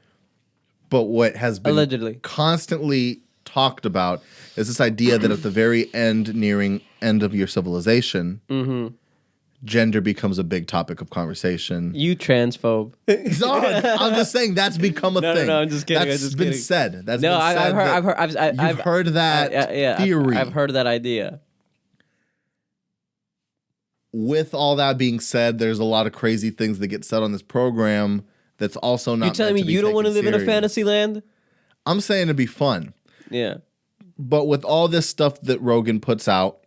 But what has been allegedly constantly talked about is this idea that at the very end, nearing end of your civilization, gender becomes a big topic of conversation. You transphobe. No, I'm just saying that's become a thing. No, I'm just kidding. That's been said. That's no, been said. I've heard that theory. I've heard that idea. with all that being said, there's a lot of crazy things that get said on this program that's also not. You telling me you don't want to live in a fantasy land? I'm saying it'd be fun. Yeah. But with all this stuff that Rogan puts out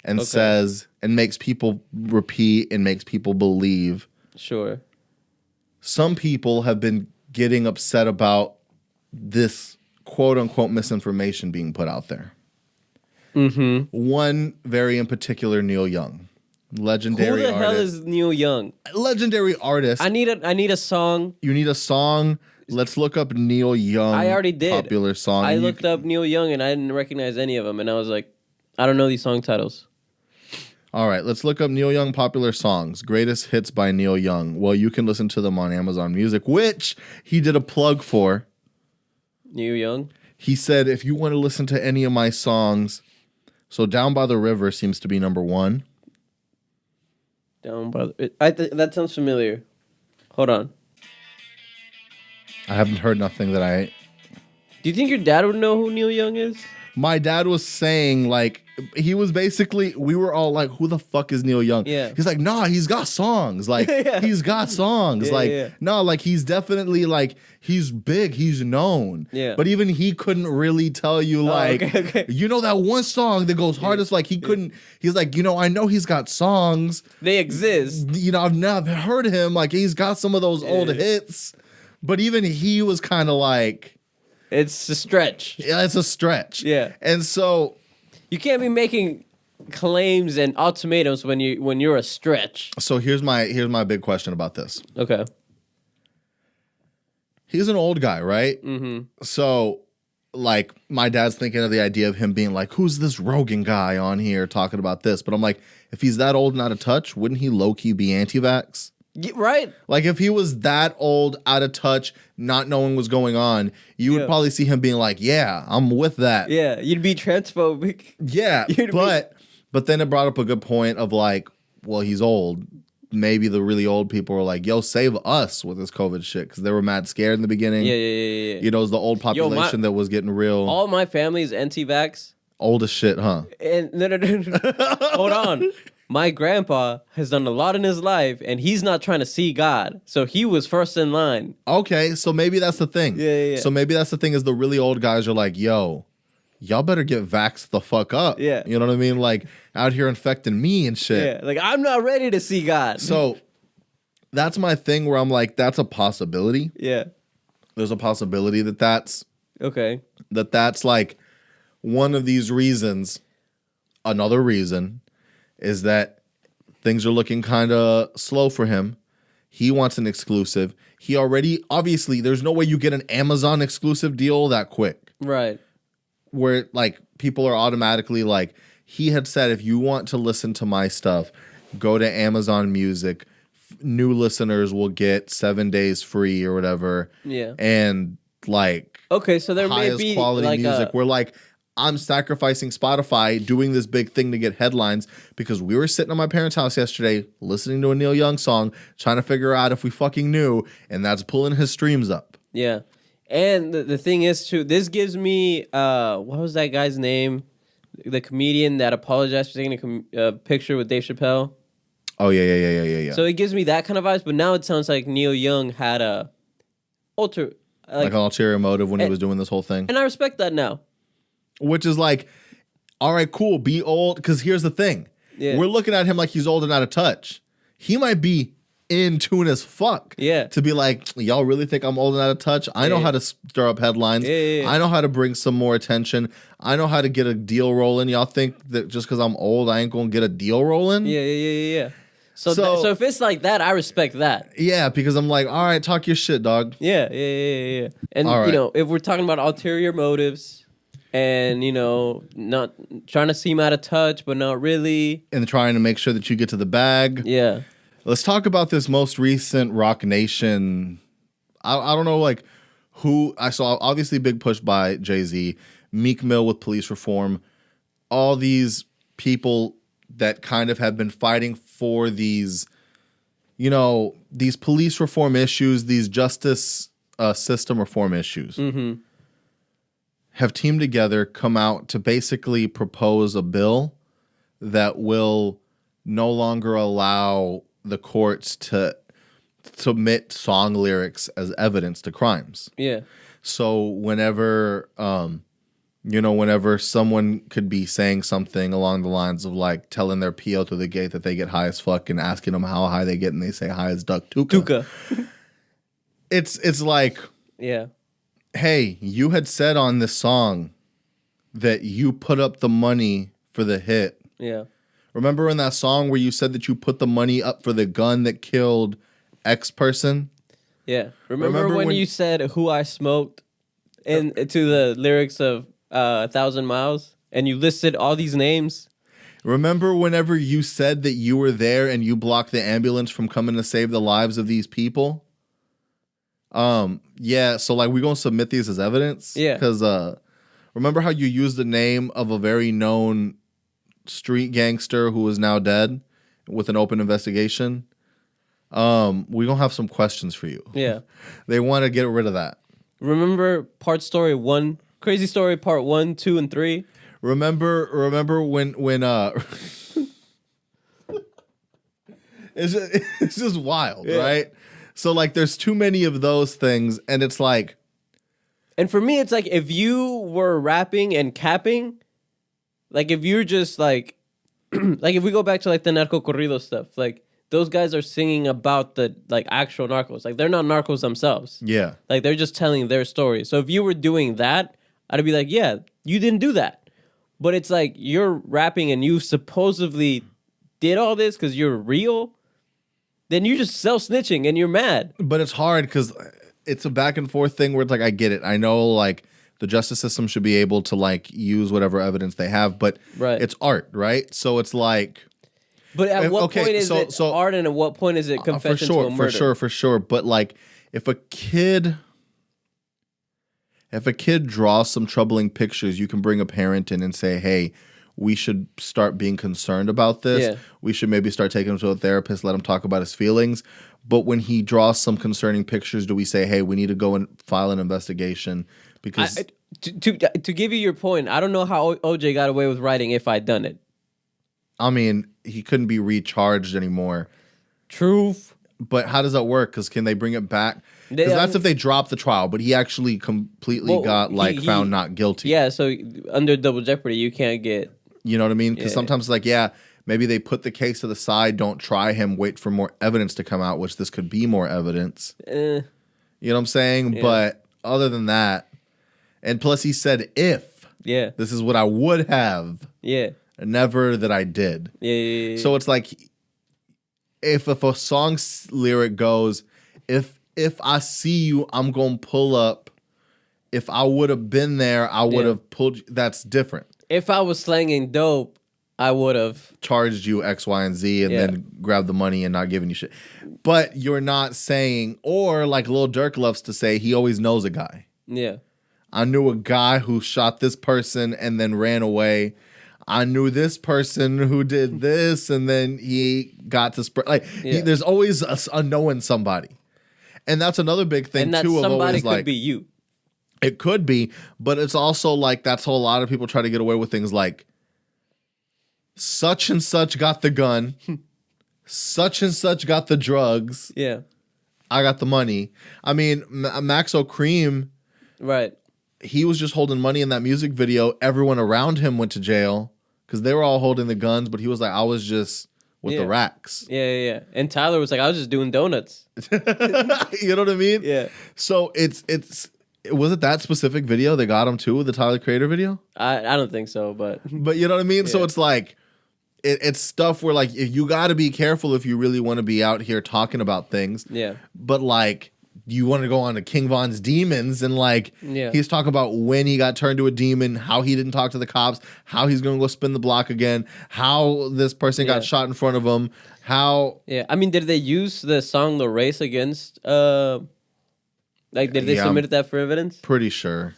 and says and makes people repeat and makes people believe. Sure. Some people have been getting upset about this quote unquote misinformation being put out there. Mm-hmm. One very in particular, Neil Young. Legendary artist. Who the hell artist. is Neil Young? Legendary artist. I need a song. You need a song? Let's look up Neil Young. I already did. Popular song. I looked up Neil Young and I didn't recognize any of them. And I was like, I don't know these song titles. All right, let's look up Neil Young popular songs. Greatest hits by Neil Young. Well, you can listen to them on Amazon Music, which he did a plug for. Neil Young? He said, if you want to listen to any of my songs, so Down by the River seems to be number one. Down by the... that sounds familiar. Hold on. I haven't heard nothing that I... Do you think your dad would know who Neil Young is? My dad was saying, like, he was basically, we were all like, who the fuck is Neil Young? Yeah. He's like, nah, he's got songs. Like, Yeah. he's got songs. Yeah, like, yeah. no, like, he's definitely, like, he's big, he's known. Yeah. But even he couldn't really tell you, like, okay. you know that one song that goes hardest? Like, he couldn't, he's like, I know he's got songs. They exist. I've never heard him. Like, he's got some of those old hits. But even he was kind of like... It's a stretch. Yeah, it's a stretch. Yeah. And so... You can't be making claims and ultimatums when you're a stretch. So here's my big question about this. Okay. He's an old guy, right? Mm-hmm. So, like, my dad's thinking of the idea of him being like, who's this Rogan guy on here talking about this? But I'm like, if he's that old and out of touch, wouldn't he low-key be anti-vax? Right. Like, if he was that old, out of touch, not knowing what's going on, you would probably see him being like, yeah, I'm with that. Yeah, you'd be transphobic. Yeah, but then it brought up a good point of like, well, he's old. Maybe the really old people were like, yo, save us with this COVID shit, because they were mad scared in the beginning. Yeah. You know, it was the old population that was getting real. All my family is anti-vax. Old as shit, huh? And no. Hold on. My grandpa has done a lot in his life, and he's not trying to see God. So he was first in line. Okay, so maybe that's the thing. Yeah. So maybe that's the thing is the really old guys are like, yo, y'all better get vaxxed the fuck up. Yeah. You know what I mean? Like, out here infecting me and shit. Yeah, like, I'm not ready to see God. So that's my thing where I'm like, that's a possibility. Yeah. There's a possibility that's Okay. that's like one of these reasons. Another reason is that things are looking kind of slow for him. He wants an exclusive. He already, obviously, there's no way you get an Amazon exclusive deal that quick. Right. Where, like, people are automatically like, he had said, if you want to listen to my stuff, go to Amazon Music. New listeners will get 7 days free or whatever. Yeah. And, like, okay, so there may highest be quality like music. We're like, I'm sacrificing Spotify, doing this big thing to get headlines, because we were sitting at my parents' house yesterday listening to a Neil Young song, trying to figure out if we fucking knew, and that's pulling his streams up. Yeah. And the thing is, too, this gives me, what was that guy's name? The comedian that apologized for taking a picture with Dave Chappelle. Oh, yeah. So it gives me that kind of vibes, but now it sounds like Neil Young had a like an ulterior motive when he was doing this whole thing. And I respect that now. Which is like, all right, cool, be old. Because here's the thing. Yeah. We're looking at him like he's old and out of touch. He might be in tune as fuck. Yeah. To be like, y'all really think I'm old and out of touch? I know how to stir up headlines. Yeah. I know how to bring some more attention. I know how to get a deal rolling. Y'all think that just because I'm old, I ain't going to get a deal rolling? Yeah. So if it's like that, I respect that. Yeah, because I'm like, all right, talk your shit, dog. Yeah. And, All right. you know, if we're talking about ulterior motives and, you know, not trying to seem out of touch, but not really. And trying to make sure that you get to the bag. Yeah. Let's talk about this most recent Rock Nation. I don't know, like, who I saw. Obviously, big push by Jay-Z, Meek Mill with police reform, all these people that kind of have been fighting for these, you know, these police reform issues, these justice system reform issues, have teamed together, come out to basically propose a bill that will no longer allow the courts to submit song lyrics as evidence to crimes. Yeah. So whenever whenever someone could be saying something along the lines of like telling their PO through the gate that they get high as fuck and asking them how high they get and they say high as duck tuka. It's like, yeah, hey, you had said on this song that you put up the money for the hit. Yeah. Remember in that song where you said that you put the money up for the gun that killed X person? Yeah. Remember when you said who I smoked to the lyrics of 1,000 Miles and you listed all these names? Remember whenever you said that you were there and you blocked the ambulance from coming to save the lives of these people? Yeah, so like we're going to submit these as evidence? Yeah. Because remember how you used the name of a very known street gangster who is now dead with an open investigation? We're going to have some questions for you. Yeah. They want to get rid of that. Remember Crazy Story Part 1, 2, and 3? Remember when it's just wild, yeah. Right? So like there's too many of those things and it's like, and for me it's like if you were rapping and capping, like if you're just like like if we go back to like the narco corrido stuff, like those guys are singing about the like actual narcos. Like they're not narcos themselves. Yeah. Like they're just telling their story. So if you were doing that, I'd be like, yeah, you didn't do that. But it's like you're rapping and you supposedly did all this because you're real. Then you just self-snitching and you're mad. But it's hard because it's a back and forth thing where it's like, I get it. I know like the justice system should be able to like use whatever evidence they have, but it's art, right? So it's like... But at what point is it art and at what point is it confession to a murder? For sure. But like if a kid draws some troubling pictures, you can bring a parent in and say, hey, we should start being concerned about this. Yeah. We should maybe start taking him to a therapist, let him talk about his feelings. But when he draws some concerning pictures, do we say, hey, we need to go and file an investigation? Because to give you your point, I don't know how OJ got away with writing If I'd Done It. I mean, he couldn't be recharged anymore. Truth. But how does that work? Because can they bring it back? Because that's if they drop the trial, but he actually completely got found not guilty. Yeah, so under double jeopardy, you can't get... You know what I mean? Because sometimes it's like, yeah, maybe they put the case to the side, don't try him, wait for more evidence to come out, which this could be more evidence. You know what I'm saying? Yeah. But other than that, and plus he said if. Yeah. This is what I would have. Yeah. Never that I did. Yeah. So it's like, if a song's lyric goes, if I see you, I'm going to pull up. If I would have been there, I would have pulled you. That's different. If I was slanging dope, I would have charged you X, Y, and Z and then grabbed the money and not giving you shit. But you're not saying, or like Lil Durk loves to say, he always knows a guy. Yeah. I knew a guy who shot this person and then ran away. I knew this person who did this and then he got to spread. Like, there's always a knowing somebody. And that's another big thing, and that too. Somebody could like, be you. It could be, but it's also like that's how a lot of people try to get away with things like such and such got the gun, such and such got the drugs. Yeah. I got the money. I mean, Max O'Cream. Right. He was just holding money in that music video. Everyone around him went to jail because they were all holding the guns, but he was like, I was just with the racks. Yeah. And Tyler was like, I was just doing donuts. You know what I mean? Yeah. So was it that specific video that got him too, the Tyler Creator video? I don't think so, but you know what I mean? Yeah. So it's like, it's stuff where like, you got to be careful if you really want to be out here talking about things. Yeah. But like, you want to go on to King Von's Demons and like, he's talking about when he got turned to a demon, how he didn't talk to the cops, how he's going to go spin the block again, how this person got shot in front of him, how... Yeah, I mean, did they use the song The Race against... Like, did they submit that for evidence? Pretty sure.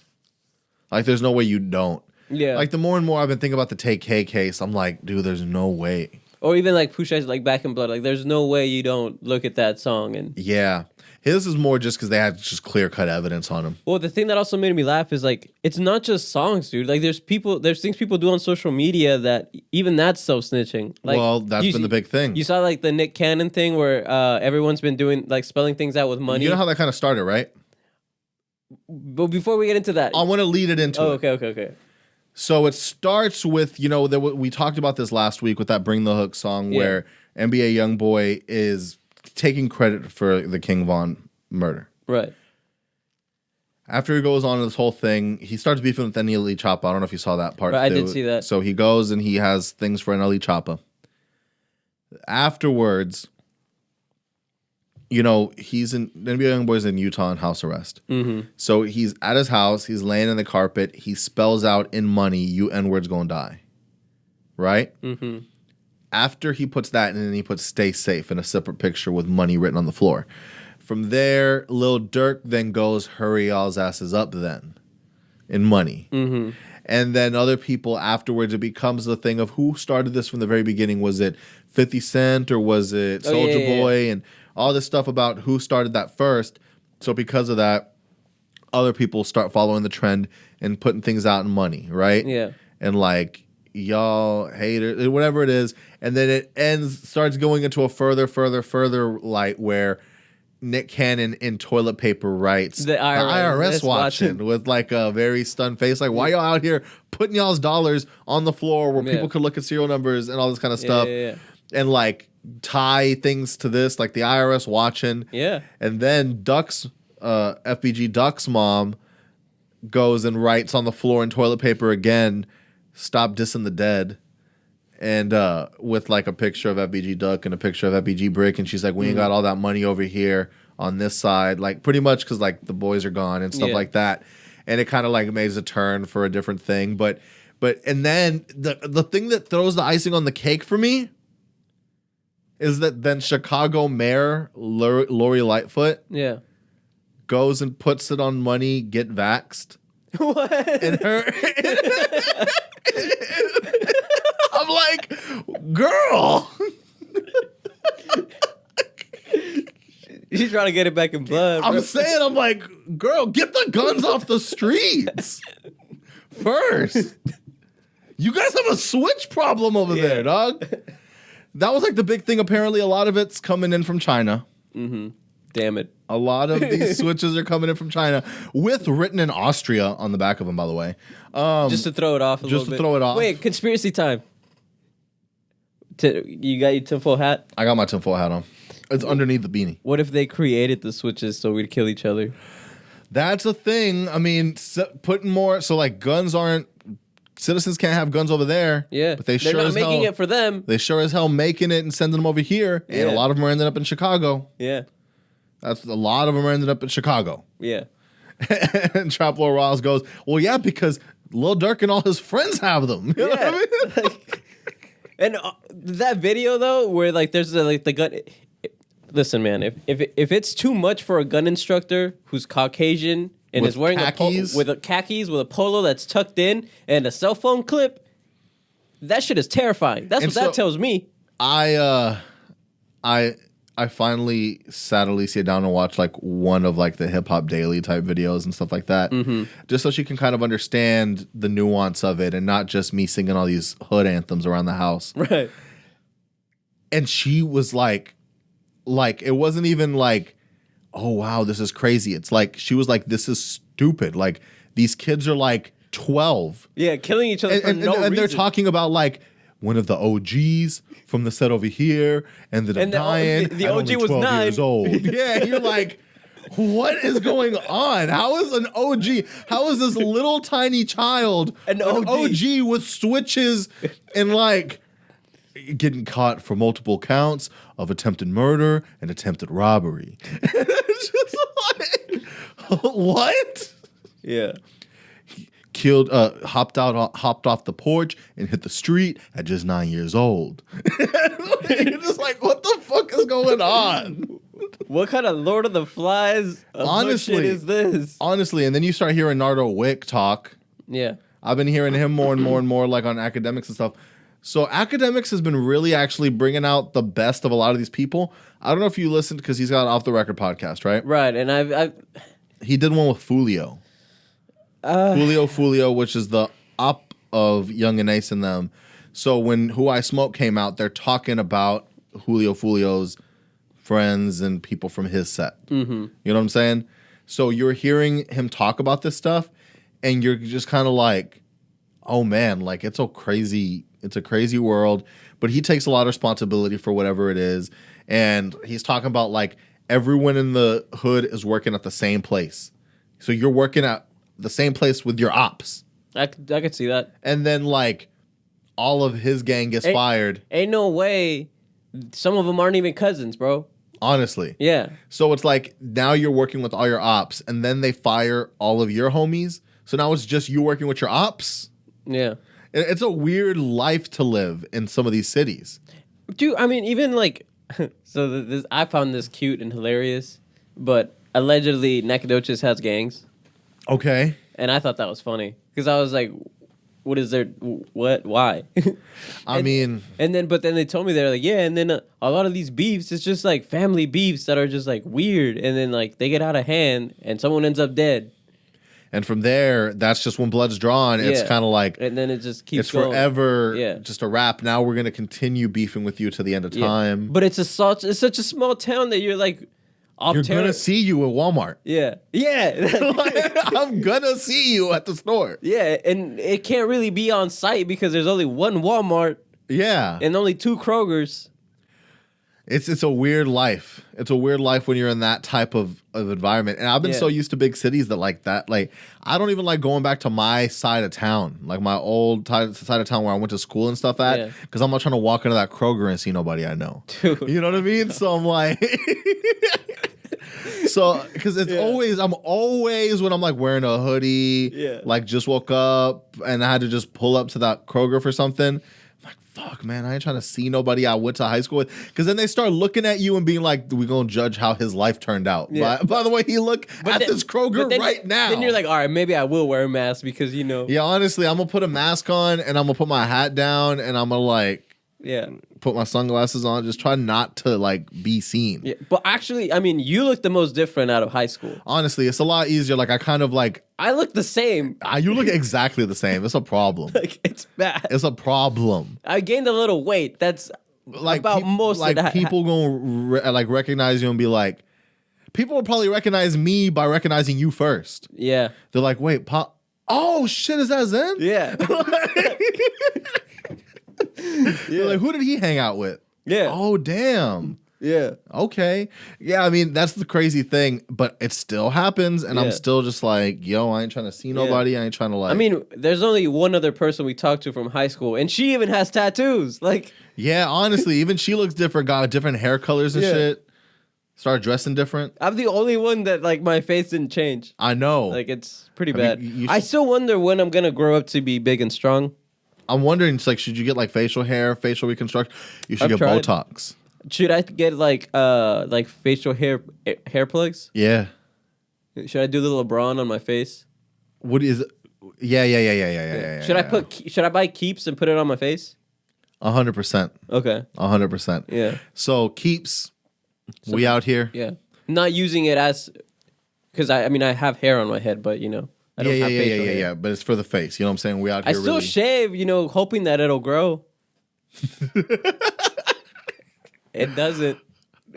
Like, there's no way you don't. Yeah. Like, the more and more I've been thinking about the TAHC case, I'm like, dude, there's no way. Or even like Pusha's like Back in Blood. Like there's no way you don't look at that song and Yeah. His is more just because they had just clear cut evidence on him. well, the thing that also made me laugh is like it's not just songs, dude. Like there's things people do on social media that even that's self-snitching. Like, Well, that's been the big thing. You saw like the Nick Cannon thing where everyone's been doing like spelling things out with money. You know how that kind of started, right? But before we get into that, I want to lead it into it. Okay. So it starts with, we talked about this last week with that Bring the Hook song where NBA Youngboy is taking credit for the King Von murder. Right. After he goes on this whole thing, he starts beefing with NLE Choppa. I don't know if you saw that part. Right, I did see that. So he goes and he has things for NLE Choppa. Afterwards, he's in NBA Youngboy's in Utah in house arrest. Mm-hmm. So he's at his house. He's laying in the carpet. He spells out in money, "You N-word's gonna die." Right? Mm-hmm. After he puts that, and then he puts "Stay safe" in a separate picture with money written on the floor. From there, Lil Durk then goes, "Hurry y'all's asses up then," in money. Mm-hmm. And then other people afterwards, it becomes the thing of who started this from the very beginning. Was it 50 Cent or was it Soulja Boy? And all this stuff about who started that first. So because of that, other people start following the trend and putting things out in money, right? Yeah. And like, y'all haters, whatever it is. And then it starts going into a further light where Nick Cannon in toilet paper writes, the IRS watching with like a very stunned face. Like, why y'all out here putting y'all's dollars on the floor where people could look at serial numbers and all this kind of stuff? And like tie things to this, like the IRS watching. Yeah. And then Duck's, FBG Duck's mom goes and writes on the floor in toilet paper again, "Stop dissing the dead." And with like a picture of FBG Duck and a picture of FBG Brick, and she's like, "We ain't got all that money over here on this side," like pretty much because like the boys are gone and stuff like that. And it kind of like makes a turn for a different thing, but and then the thing that throws the icing on the cake for me is that then Chicago Mayor Lori Lightfoot goes and puts it on money, "Get vaxxed." What? And her. I'm like, girl. She's trying to get it back in blood. I'm saying, I'm like, girl, get the guns off the streets first. You guys have a switch problem over there, dog. That was like the big thing. Apparently, a lot of it's coming in from China. Mm-hmm. Damn it. A lot of these switches are coming in from China with written in Austria on the back of them, by the way. Just to throw it off a little bit. Throw it off. Wait, conspiracy time. You got your tinfoil hat? I got my tinfoil hat on. It's underneath the beanie. What if they created the switches so we'd kill each other? That's a thing. I mean, putting more... So, like, guns aren't... Citizens can't have guns over there. Yeah. But they're not making it for them. They sure as hell making it and sending them over here. Yeah. And a lot of them are ending up in Chicago. Yeah. A lot of them are ended up in Chicago. Yeah. And Trap Lord Ross goes, well, yeah, because Lil Durk and all his friends have them. You know what I mean? Like, and that video though, where like there's the gun. Listen, man, if it's too much for a gun instructor who's Caucasian and with is wearing khakis. khakis with a polo that's tucked in and a cell phone clip, that shit is terrifying. That's what that tells me. I finally sat Alicia down and watched like one of like the Hip Hop Daily type videos and stuff like that, just so she can kind of understand the nuance of it and not just me singing all these hood anthems around the house. Right. And she was like it wasn't even like, oh wow, this is crazy. It's like she was like, this is stupid. Like these kids are like 12. Yeah, killing each other for no reason. And they're talking about like one of the OGs from the set over here, and they're dying. The OG was 9 years old. Yeah, you're like, what is going on? How is an OG? How is this little tiny child an OG with switches and like getting caught for multiple counts of attempted murder and attempted robbery? It's just like, what? Yeah. Killed, hopped off the porch and hit the street at just 9 years old. You're just like, what the fuck is going on? What kind of Lord of the Flies shit is this? Honestly, and then you start hearing Nardo Wick talk. Yeah. I've been hearing him more and more like on academics and stuff. So Academics has been really actually bringing out the best of a lot of these people. I don't know if you listened because he's got an Off the Record podcast, right? Right, and I've He did one with Fulio. Fulio, which is the op of Young and Ace and them. So when Who I Smoke came out, they're talking about Fulio's friends and people from his set. Mm-hmm. You know what I'm saying? So you're hearing him talk about this stuff, and you're just kind of like, oh man, like it's a crazy world. But he takes a lot of responsibility for whatever it is. And he's talking about like everyone in the hood is working at the same place. So you're working at the same place with your ops. I could see that. And then like all of his gang gets fired. Ain't no way. Some of them aren't even cousins, bro. Honestly. Yeah. So it's like now you're working with all your ops, and then they fire all of your homies. So now it's just you working with your ops. Yeah. It's a weird life to live in some of these cities. Dude, I mean, even like, so this I found this cute and hilarious, but allegedly Nacogdoches has gangs. Okay. And I thought that was funny because I was like, what is there? What? Why? I mean, but then they told me they're like, yeah, and then a lot of these beefs, it's just like family beefs that are just like weird, and then like they get out of hand, and someone ends up dead. And from there, that's just when blood's drawn. It's kind of like, and then it just keeps it's going. forever just a wrap. Now we're gonna continue beefing with you to the end of time. But it's such a small town that you're like, you're gonna see you at Walmart. Yeah. Like, I'm gonna see you at the store. Yeah, and it can't really be on site because there's only one Walmart. Yeah. And only 2 Krogers. It's a weird life. It's a weird life when you're in that type of environment. And I've been so used to big cities that like that. Like I don't even like going back to my side of town, like my old side of town where I went to school and stuff at, because I'm not trying to walk into that Kroger and see nobody I know. Dude. You know what I mean? So I'm like, so because it's I'm always when I'm like wearing a hoodie, like just woke up and I had to just pull up to that Kroger for something. Fuck, man, I ain't trying to see nobody I went to high school with. Because then they start looking at you and being like, we're going to judge how his life turned out. Yeah. By the way, he look at this Kroger right now. Then you're like, all right, maybe I will wear a mask because, you know. Yeah, honestly, I'm going to put a mask on and I'm going to put my hat down and I'm going to like, put my sunglasses on. Just try not to like be seen. Yeah, but actually, I mean, you look the most different out of high school. Honestly, it's a lot easier. Like I kind of like. I look the same. You look exactly the same. It's a problem. Like it's bad. It's a problem. I gained a little weight. That's like about most like of that. People gonna like recognize you and be like, people will probably recognize me by recognizing you first. Yeah. They're like, wait, oh shit, is that Zen? Yeah. They're like, who did he hang out with? Yeah. Oh damn. Yeah. Okay. Yeah, I mean, that's the crazy thing, but it still happens, and I'm still just like, yo, I ain't trying to see nobody. I ain't trying to like. I mean, there's only one other person we talked to from high school, and she even has tattoos. Like. Yeah, honestly, even she looks different, got different hair colors and shit. Started dressing different. I'm the only one that like my face didn't change. I know. Like it's pretty bad. I still wonder when I'm gonna grow up to be big and strong. I'm wondering, it's like, should you get like facial hair, facial reconstruction? You should get Botox. Should I get like facial hair plugs? Yeah. Should I do the LeBron on my face? What is it? Yeah. Should I buy Keeps and put it on my face? 100%. Okay. 100%. Yeah. So Keeps, we out here. Yeah. Not using it as, because I mean I have hair on my head, but you know I don't have facial hair. Yeah. But it's for the face. You know what I'm saying? We out here. I still shave, you know, hoping that it'll grow. It doesn't.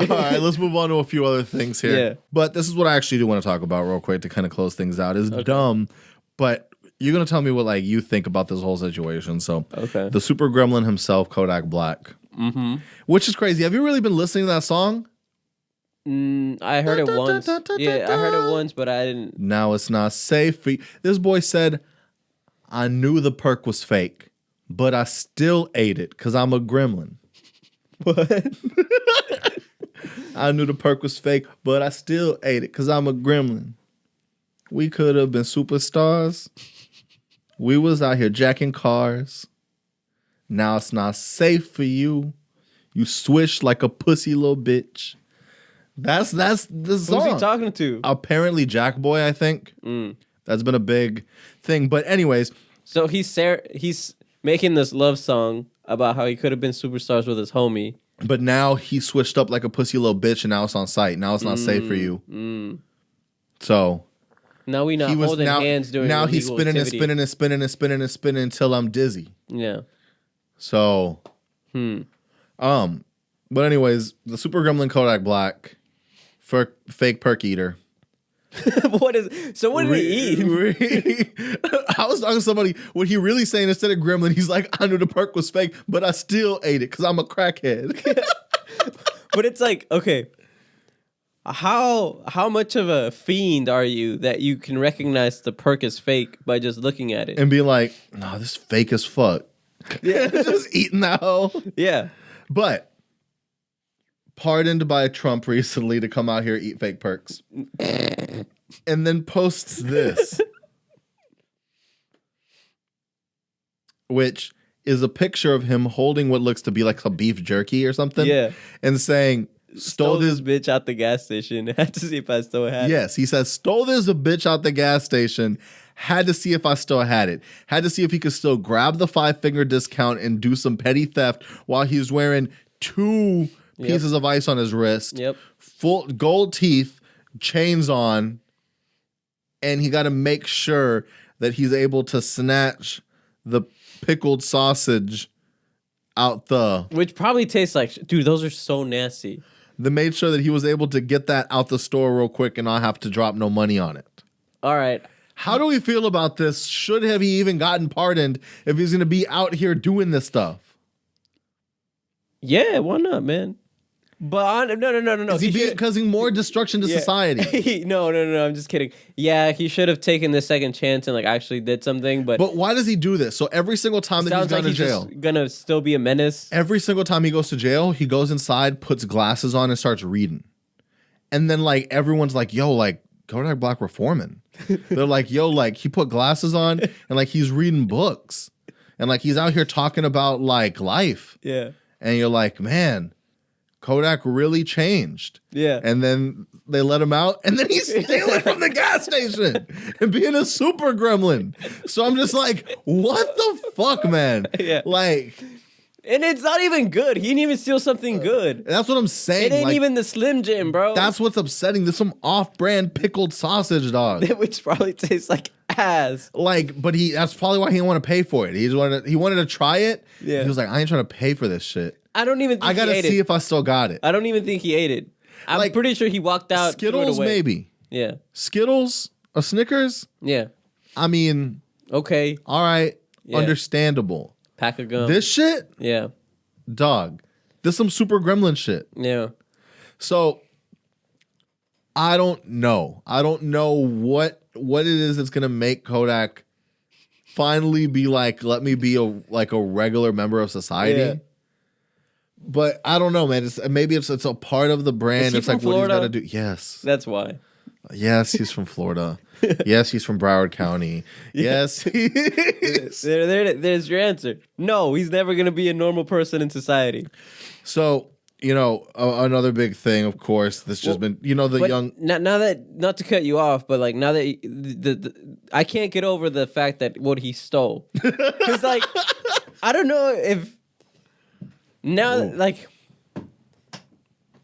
All right, let's move on to a few other things here. Yeah. But this is what I actually do want to talk about real quick to kind of close things out. It's dumb, but you're going to tell me what like you think about this whole situation. So the super gremlin himself, Kodak Black, which is crazy. Have you really been listening to that song? I heard it once. Yeah, I heard it once, but I didn't. Now it's not safe for you. This boy said, I knew the perk was fake, but I still ate it because I'm a gremlin. What? I knew the perk was fake, but I still ate it because I'm a gremlin. We could have been superstars. We was out here jacking cars. Now it's not safe for you. You swish like a pussy little bitch. That's the song. Who's he talking to? Apparently Jack Boy, I think. That's been a big thing. But anyways. So he's making this love song about how he could have been superstars with his homie. But now he switched up like a pussy little bitch, and now it's on site. Now it's not safe for you. So now we not holding hands doing. Now he's spinning and spinning and spinning and spinning and spinning until I'm dizzy. Yeah. So, but anyways, the Super Gremlin Kodak Black, fake perk eater. What did he eat? I was talking to somebody. What he really saying instead of gremlin, he's like, I knew the perk was fake, but I still ate it because I'm a crackhead. But it's like, okay, how much of a fiend are you that you can recognize the perk is fake by just looking at it and be like, no, this is fake as fuck. Yeah, just eating that hoe. Yeah, but pardoned by Trump recently to come out here eat fake perks, and then posts this, which is a picture of him holding what looks to be like a beef jerky or something. Yeah, and saying, stole this bitch out the gas station. Had to see if I still had it. Yes, he says, stole this bitch out the gas station. Had to see if I still had it. Had to see if he could still grab the 5-finger discount and do some petty theft while he's wearing 2 pieces of ice on his wrist. Yep. Full gold teeth, chains on, and he got to make sure that he's able to snatch the pickled sausage out the... Which probably tastes like... Dude, those are so nasty. They made sure that he was able to get that out the store real quick and not have to drop no money on it. All right. How do we feel about this? Should have he even gotten pardoned if he's going to be out here doing this stuff? Yeah, why not, man? But no. Is he causing more destruction to society? No. I'm just kidding. Yeah, he should have taken the second chance and like actually did something. But why does he do this? So every single time that he's gone to jail, just gonna still be a menace. Every single time he goes to jail, he goes inside, puts glasses on, and starts reading. And then like everyone's like, "Yo, like Kodak Black reforming." They're like, "Yo, like he put glasses on and like he's reading books and like he's out here talking about like life." Yeah. And you're like, man, Kodak really changed. Yeah. And then they let him out, and then he's stealing from the gas station and being a super gremlin. So I'm just like, what the fuck, man? Yeah. Like... And it's not even good. He didn't even steal something good. That's what I'm saying. It ain't like, even the Slim Jim, bro. That's what's upsetting. There's some off-brand pickled sausage, dog. Which probably tastes like ass. Like, but that's probably why he didn't want to pay for it. He wanted to try it. Yeah. He was like, I ain't trying to pay for this shit. I don't even think I gotta see if I still got it. I don't even think he ate it. I'm like, pretty sure he walked out. Skittles, maybe. Yeah. Skittles? A Snickers? Yeah. I mean... Okay. All right. Yeah. Understandable. Pack of gum. This shit? Yeah. Dog. This some super gremlin shit. Yeah. So I don't know. I don't know what it is that's gonna make Kodak finally be like, let me be a regular member of society. Yeah. But I don't know, man. Maybe it's a part of the brand. It's like Florida? What he's got to do. Yes. That's why. Yes, he's from Florida. Yes, he's from Broward County. Yes, he is. There's your answer. No, he's never going to be a normal person in society. So, another big thing, of course, that's just been, the young... Now that, not to cut you off, but like now that I can't get over the fact that what he stole. Because like, I don't know if... Now, like...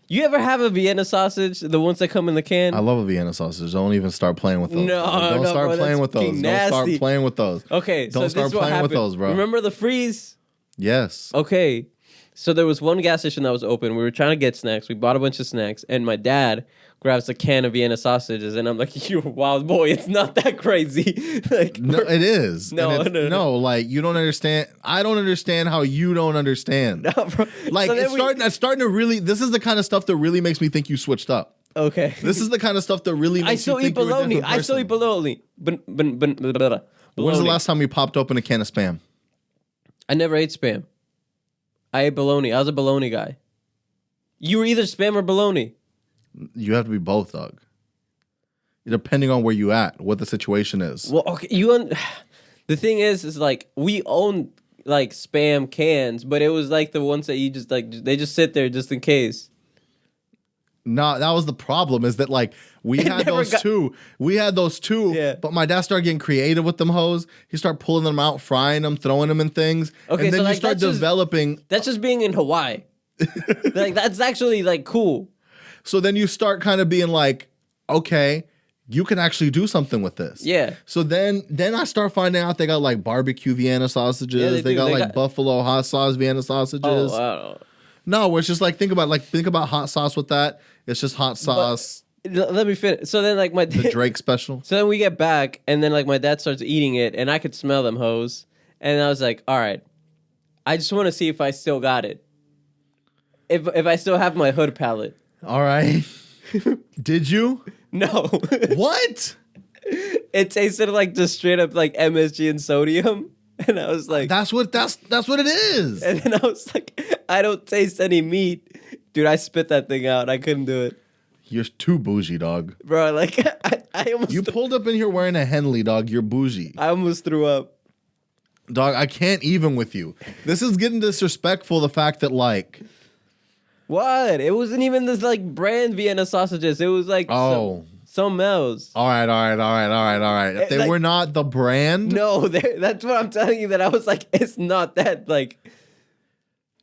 You ever have a Vienna sausage? The ones that come in the can? I love a Vienna sausage. Don't even start playing with those. Don't start playing with those. Don't start playing with those. Okay, don't start playing with those, bro. Remember the freeze? Yes. Okay, so there was one gas station that was open. We were trying to get snacks. We bought a bunch of snacks, and my dad grabs a can of Vienna sausages, and I'm like, "You're a wild boy. It's not that crazy." Like, no, it is. No. Like you don't understand. I don't understand how you don't understand. No, bro. Like so it's starting to really. This is the kind of stuff that really makes me think you switched up. Okay. This is the kind of stuff that really makes you think you're a different person. I still eat bologna. When's the last time you popped open a can of Spam? I never ate Spam. I ate bologna. I was a bologna guy. You were either Spam or bologna. You have to be both, dog. Depending on where you at, what the situation is. Well, okay, the thing is like we own like Spam cans, but it was like the ones that you just like they just sit there just in case. No, that was the problem. Is that like we had those two, Yeah. but my dad started getting creative with them hoes. He started pulling them out, frying them, throwing them in things, Okay, and then so, you like, start developing. That's just being in Hawaii. Like that's actually like cool. So then you start kind of being like, okay, you can actually do something with this. Yeah. So then I start finding out they got like barbecue Vienna sausages. Yeah, they do. got They like got- buffalo hot sauce Vienna sausages. Oh, I don't know. No, where it's just like think about hot sauce with that. It's just hot sauce. Let me finish. So then, like, The Drake special. So then we get back, and then, like, my dad starts eating it, and I could smell them hoes. And I was like, all right, I just want to see if I still got it. If I still have my hood palate. All right. Did you? No. What? It tasted like just straight up, like, MSG and sodium. And I was like... That's what it is. And then I was like, I don't taste any meat. Dude, I spit that thing out. I couldn't do it. You're too bougie, dog. Bro, like, I almost... You pulled up in here wearing a Henley, dog. You're bougie. I almost threw up. Dog, I can't even with you. This is getting disrespectful, the fact that, like... What? It wasn't even this, like, brand Vienna sausages. It was, like, some else. All right. If they like, were not the brand... No, that's what I'm telling you, that I was like, it's not that, like...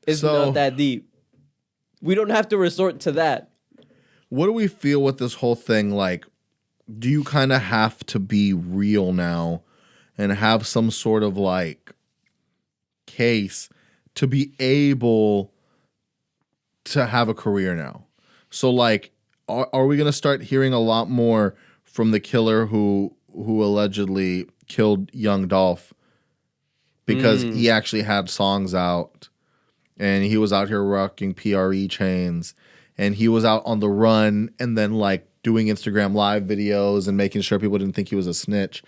It's not that deep. We don't have to resort to that. What do we feel with this whole thing? Like, do you kind of have to be real now and have some sort of like case to be able to have a career now? So like, are we going to start hearing a lot more from the killer who allegedly killed young Dolph because he actually had songs out and he was out here rocking PRE chains? And he was out on the run and then like doing Instagram live videos and making sure people didn't think he was a snitch.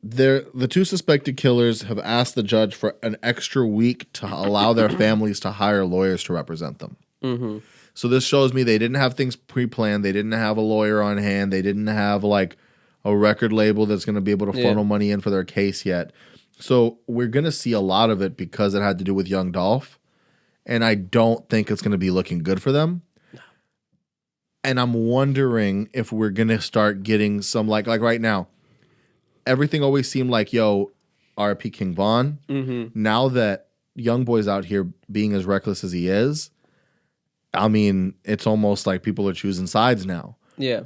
The two suspected killers have asked the judge for an extra week to allow their families to hire lawyers to represent them. Mm-hmm. So this shows me they didn't have things pre-planned. They didn't have a lawyer on hand. They didn't have like a record label that's going to be able to funnel money in for their case yet. So we're going to see a lot of it because it had to do with young Dolph. And I don't think it's going to be looking good for them. And I'm wondering if we're going to start getting some, like right now, everything always seemed like, yo, RIP King Von. Mm-hmm. Now that young boy's out here being as reckless as he is, I mean, it's almost like people are choosing sides now. Yeah.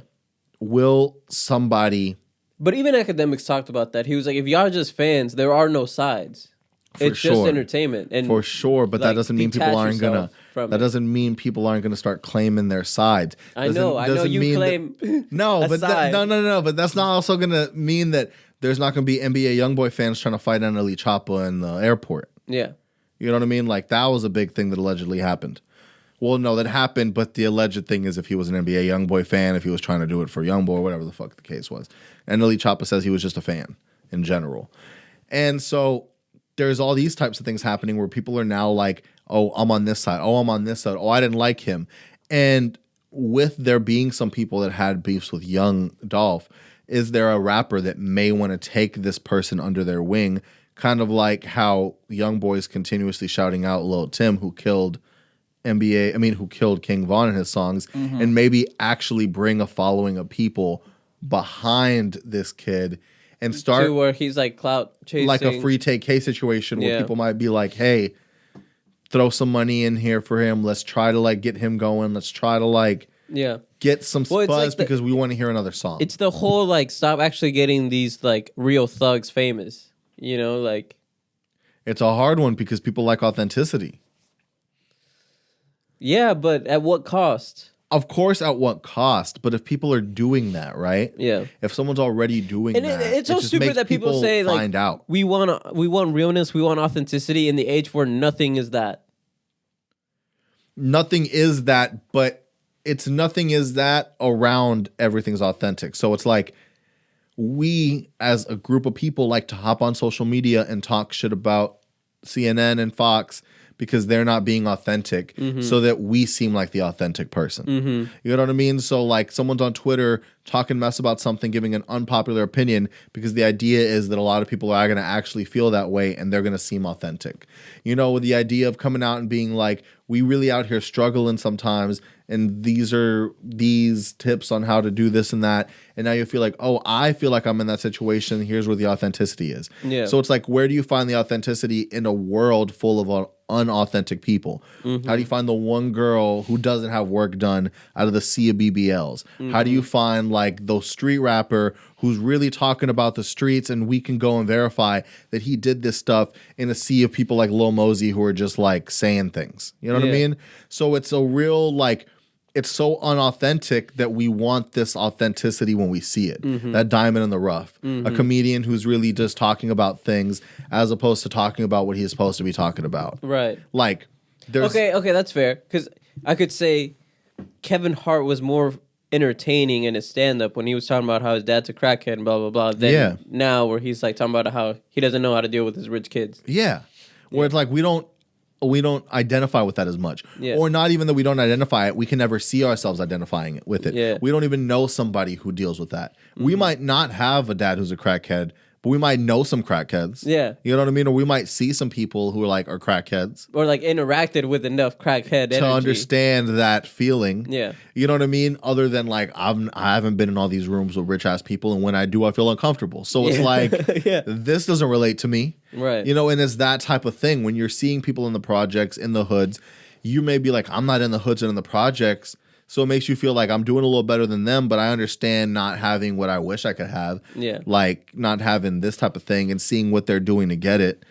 Will somebody... But even academics talked about that. He was like, if y'all are just fans, there are no sides. It's just entertainment, and for sure, but that doesn't mean people aren't gonna. That doesn't mean people aren't gonna start claiming their sides. I know you claim. No, but no. But that's not also gonna mean that there's not gonna be NBA YoungBoy fans trying to fight Annalise Choppa in the airport. Yeah, you know what I mean. Like that was a big thing that allegedly happened. Well, no, that happened, but the alleged thing is if he was an NBA YoungBoy fan, if he was trying to do it for YoungBoy, whatever the fuck the case was. Annalise Choppa says he was just a fan in general, and so. There's all these types of things happening where people are now like, oh, I'm on this side. Oh, I'm on this side. Oh, I didn't like him. And with there being some people that had beefs with young Dolph, is there a rapper that may want to take this person under their wing? Kind of like how young boys continuously shouting out Lil Tim, who killed who killed King Von in his songs, and maybe actually bring a following of people behind this kid and start to where he's like clout chasing, like a free take K situation where people might be like, hey, throw some money in here for him. Let's try to like get him going. Let's try to like get some buzz like because we want to hear another song. It's the whole like stop actually getting these like real thugs famous. You know, like it's a hard one because people like authenticity. Yeah, but at what cost? Of course, at what cost? But if people are doing that, right? Yeah. If someone's already doing and that, it's so stupid that people say like, find out. we want realness, we want authenticity in the age where nothing is that. Nothing is that, but it's nothing is that around everything's authentic. So it's like we, as a group of people, like to hop on social media and talk shit about CNN and Fox because they're not being authentic so that we seem like the authentic person. You know what I mean? So like someone's on Twitter talking mess about something, giving an unpopular opinion because the idea is that a lot of people are going to actually feel that way and they're going to seem authentic. You know, with the idea of coming out and being like, we really out here struggling sometimes, and these are these tips on how to do this and that, and now you feel like, oh, I feel like I'm in that situation, here's where the authenticity is. Yeah. So it's like, where do you find the authenticity in a world full of unauthentic people? How do you find the one girl who doesn't have work done out of the sea of BBLs? How do you find like the street rapper who's really talking about the streets, and we can go and verify that he did this stuff in a sea of people like Lil Mosey who are just like saying things? You know what I mean? So it's a real like, it's so unauthentic that we want this authenticity when we see it. That diamond in the rough. A comedian who's really just talking about things as opposed to talking about what he's supposed to be talking about. Right. Like, there's... Okay, that's fair. Because I could say Kevin Hart was more entertaining in his stand-up when he was talking about how his dad's a crackhead and blah, blah, blah. Than now where he's like talking about how he doesn't know how to deal with his rich kids. Yeah. Where it's like, we don't identify with that as much. Or not even that we don't identify it, we can never see ourselves identifying it with it. Yeah. We don't even know somebody who deals with that. We might not have a dad who's a crackhead, but we might know some crackheads. Yeah. You know what I mean? Or we might see some people who are crackheads. Or like interacted with enough crackhead energy. To understand that feeling. Yeah. You know what I mean? Other than like, I haven't been in all these rooms with rich ass people, and when I do, I feel uncomfortable. So it's like, this doesn't relate to me. Right. You know, and it's that type of thing. When you're seeing people in the projects, in the hoods, you may be like, I'm not in the hoods and in the projects. So it makes you feel like I'm doing a little better than them, but I understand not having what I wish I could have. Yeah. Like not having this type of thing and seeing what they're doing to get it.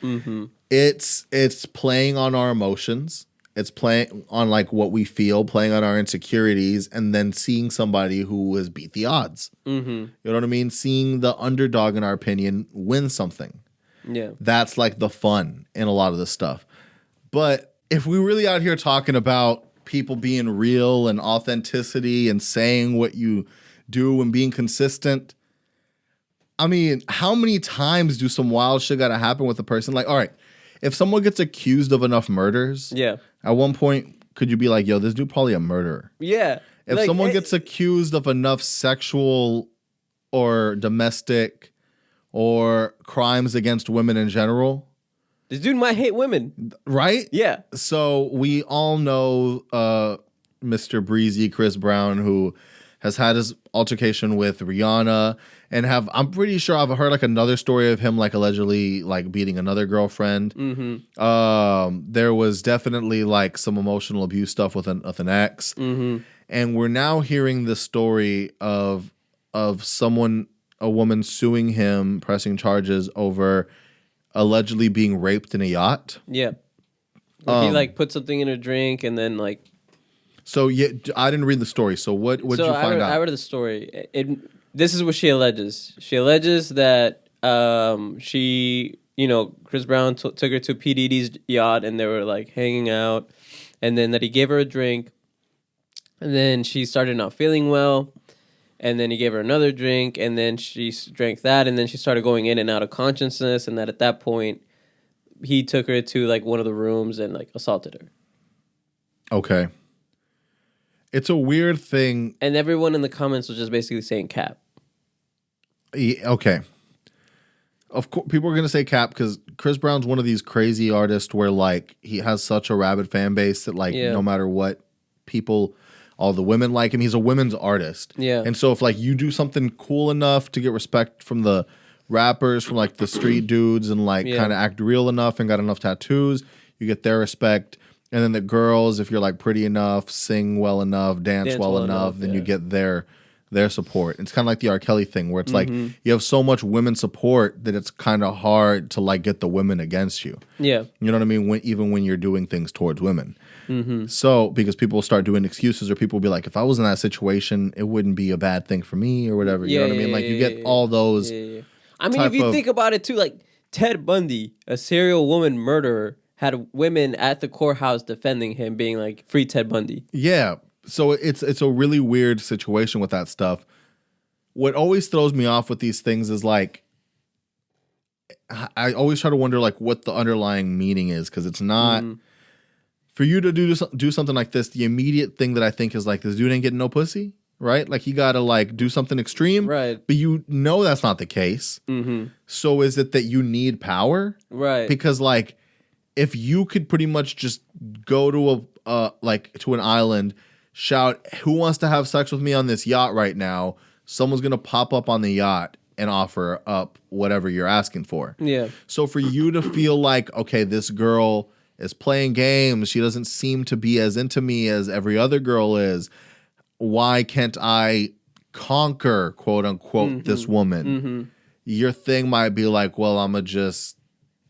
It's playing on our emotions. It's playing on like what we feel, playing on our insecurities, and then seeing somebody who has beat the odds. You know what I mean? Seeing the underdog, in our opinion, win something. Yeah. That's like the fun in a lot of this stuff. But if we really out here talking about people being real and authenticity and saying what you do and being consistent, I mean, how many times do some wild shit gotta happen with a person? Like, all right, if someone gets accused of enough murders, at one point, could you be like, yo, this dude probably a murderer? Yeah. If like, someone gets accused of enough sexual or domestic or crimes against women in general, this dude might hate women. Right? Yeah. So we all know Mr. Breezy, Chris Brown, who has had his altercation with Rihanna, and I'm pretty sure I've heard like another story of him like allegedly like beating another girlfriend. There was definitely like some emotional abuse stuff with an ex. And we're now hearing this story of a woman suing him, pressing charges over allegedly being raped in a yacht. Yeah. He like put something in a drink and then like. So yeah, I didn't read the story. So what did you find out? I read the story. This is what she alleges. She alleges that she, Chris Brown took her to P. Diddy's yacht and they were like hanging out, and then that he gave her a drink, and then she started not feeling well. And then he gave her another drink, and then she drank that, and then she started going in and out of consciousness, and that at that point, he took her to like one of the rooms and like assaulted her. Okay. It's a weird thing. And everyone in the comments was just basically saying cap. Yeah, okay. Of course, people are going to say cap because Chris Brown's one of these crazy artists where like he has such a rabid fan base that like no matter what people... all the women like him. He's a women's artist. Yeah. And so if like you do something cool enough to get respect from the rappers, from like the street dudes, and like kind of act real enough and got enough tattoos, you get their respect. And then the girls, if you're like pretty enough, sing well enough, dance well enough, then you get their support. It's kind of like the R. Kelly thing where it's like you have so much women support that it's kind of hard to like get the women against you. Yeah. You know what I mean? Even when you're doing things towards women. So, because people will start doing excuses, or people will be like, if I was in that situation, it wouldn't be a bad thing for me or whatever. You know what I mean? Like you get all those. I mean, if you think about it too, like Ted Bundy, a serial woman murderer, had women at the courthouse defending him, being like, free Ted Bundy. Yeah. So it's a really weird situation with that stuff. What always throws me off with these things is like, I always try to wonder like what the underlying meaning is, because it's not for you to do something like this. The immediate thing that I think is like, this dude ain't getting no pussy, right? Like he got to like do something extreme, right? But you know that's not the case. So is it that you need power, right? Because like if you could pretty much just go to like to an island, shout, "Who wants to have sex with me on this yacht right now?" Someone's gonna pop up on the yacht and offer up whatever you're asking for. Yeah. So for you to feel like, okay, this girl is playing games, she doesn't seem to be as into me as every other girl is. Why can't I conquer, quote unquote, this woman? Mm-hmm. Your thing might be like, well, I'm gonna just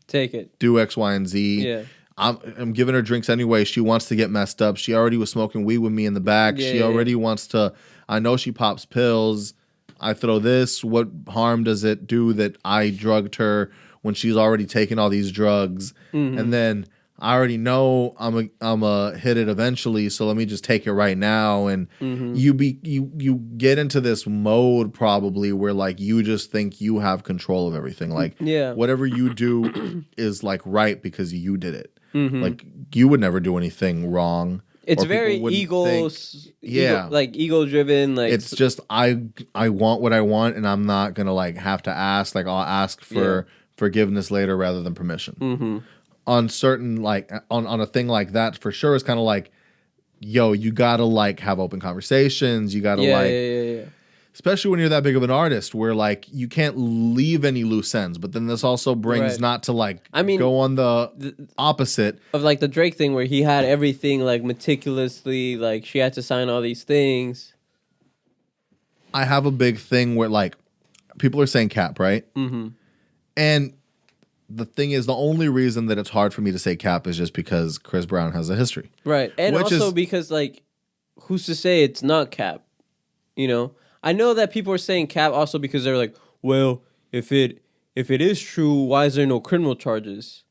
take it, do X, Y, and Z. Yeah. I'm giving her drinks anyway. She wants to get messed up. She already was smoking weed with me in the back. Yeah, She already wants to. I know she pops pills. I throw this. What harm does it do that I drugged her when she's already taken all these drugs? Mm-hmm. And then I already know I'm a hit it eventually. So let me just take it right now. And you get into this mode probably where like you just think you have control of everything. Like whatever you do is like right because you did it. Mm-hmm. Like you would never do anything wrong. It's very ego driven. Like it's just I want what I want, and I'm not gonna like have to ask. Like I'll ask for forgiveness later rather than permission. Mm-hmm. On certain like on a thing like that, for sure, it's kind of like, yo, you gotta like have open conversations. You gotta especially when you're that big of an artist, where like you can't leave any loose ends. But then this also brings not to like go on the opposite of like the Drake thing where he had everything like meticulously, like she had to sign all these things. I have a big thing where like people are saying cap, right? Mm-hmm. And the thing is, the only reason that it's hard for me to say cap is just because Chris Brown has a history, right? And also because like, who's to say it's not cap? You know. I know that people are saying cap also because they're like, well, if it is true, why is there no criminal charges?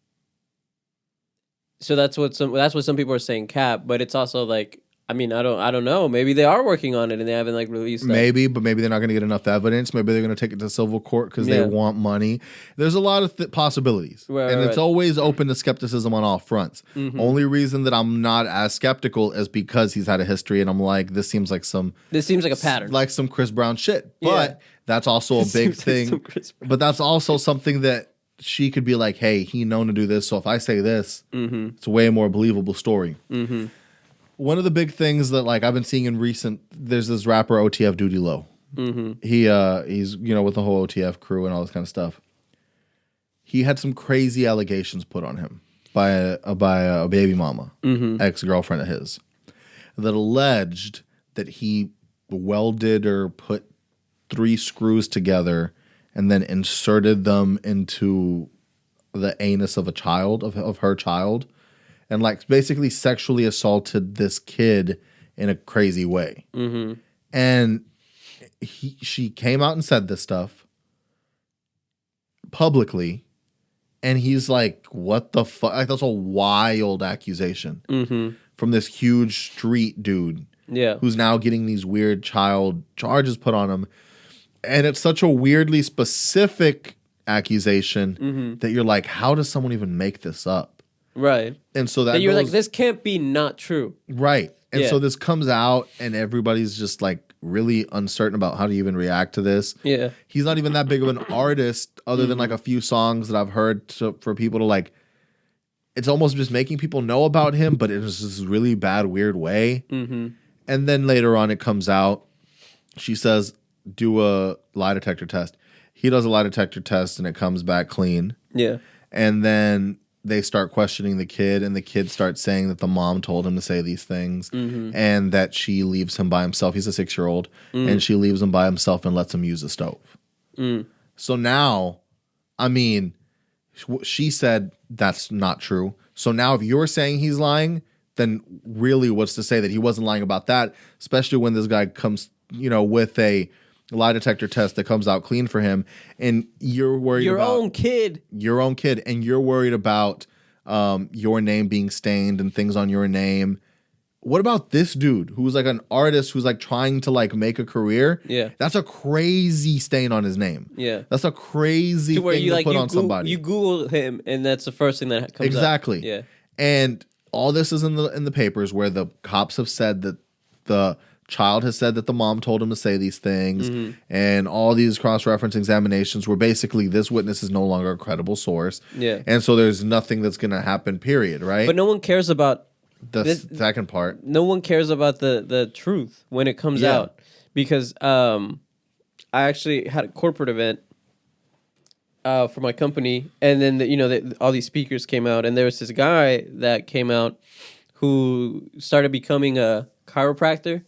So that's what some people are saying cap, but it's also like, I mean, I don't know. Maybe they are working on it and they haven't like released that. Maybe, but maybe they're not going to get enough evidence. Maybe they're going to take it to civil court because they want money. There's a lot of possibilities. It's always open to skepticism on all fronts. Mm-hmm. Only reason that I'm not as skeptical is because he's had a history and I'm like, this seems like a pattern. Like some Chris Brown shit. But that's also a big thing. But that's also something that she could be like, hey, he known to do this. So if I say this, it's a way more believable story. Mm-hmm. One of the big things that like I've been seeing in recent, there's this rapper OTF Duty Low. Mm-hmm. He's with the whole OTF crew and all this kind of stuff. He had some crazy allegations put on him by a baby mama, ex-girlfriend of his, that alleged that he welded or put 3 screws together and then inserted them into the anus of a child of her child. And like basically sexually assaulted this kid in a crazy way. Mm-hmm. And she came out and said this stuff publicly. And he's like, what the fuck? Like, that's a wild accusation from this huge street dude who's now getting these weird child charges put on him. And it's such a weirdly specific accusation that you're like, how does someone even make this up? Right. And so you're like, this can't be not true. Right. And so this comes out and everybody's just like really uncertain about how to even react to this. Yeah. He's not even that big of an artist other than like a few songs that I've heard for people to like, it's almost just making people know about him, but it's this really bad, weird way. Mm-hmm. And then later on it comes out, she says, do a lie detector test. He does a lie detector test and it comes back clean. Yeah. And then they start questioning the kid, and the kid starts saying that the mom told him to say these things, and that she leaves him by himself. He's a 6-year-old, and she leaves him by himself and lets him use the stove. So now, I mean, she said that's not true. So now if you're saying he's lying, then really what's to say that he wasn't lying about that, especially when this guy comes, with a lie detector test that comes out clean for him, and you're worried about your own kid, and you're worried about your name being stained and things on your name. What about this dude who's like an artist who's like trying to like make a career? Yeah, that's a crazy stain on his name. Yeah, that's a crazy thing to put on somebody. You Google him, and that's the first thing that comes up. Exactly. Yeah, and all this is in the papers where the cops have said that the child has said that the mom told him to say these things, and all these cross-reference examinations where basically this witness is no longer a credible source. Yeah. And so there's nothing that's going to happen, period, right? But no one cares about The second part. No one cares about the truth when it comes out, because I actually had a corporate event for my company, and then all these speakers came out, and there was this guy that came out who started becoming a chiropractor,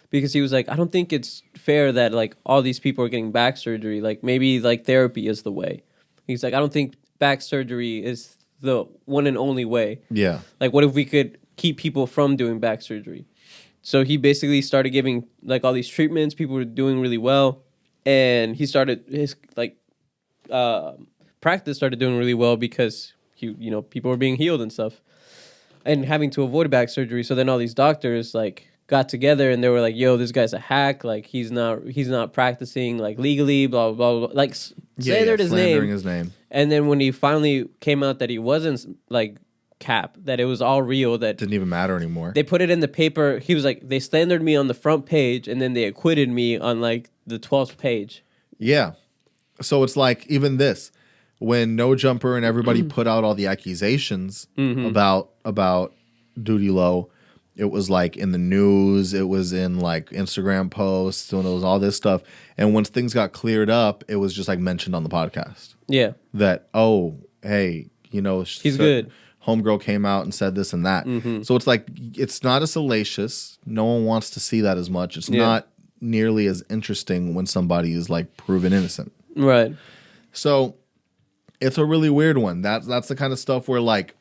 because he was like, I don't think it's fair that like all these people are getting back surgery. Like maybe like therapy is the way. He's like, I don't think back surgery is the one and only way. Yeah. Like what if we could keep people from doing back surgery? So he basically started giving like all these treatments. People were doing really well, and he started his practice started doing really well because people were being healed and stuff, and having to avoid back surgery. So then all these doctors like got together and they were like, yo, this guy's a hack, like he's not practicing like legally, blah blah blah, like slandered his name. And then when he finally came out that he wasn't like cap, that it was all real, that didn't even matter anymore, they put it in the paper. He was like, they slandered me on the front page and then they acquitted me on like the 12th page. Yeah. So it's like even this, when No Jumper and everybody put out all the accusations about Duty Low, it was like in the news, it was in like Instagram posts, and it was all this stuff. And once things got cleared up, it was just like mentioned on the podcast. Yeah. That, oh, hey, he's good. Homegirl came out and said this and that. So it's like, it's not as salacious. No one wants to see that as much. It's not nearly as interesting when somebody is like proven innocent. Right. So it's a really weird one. That's the kind of stuff where like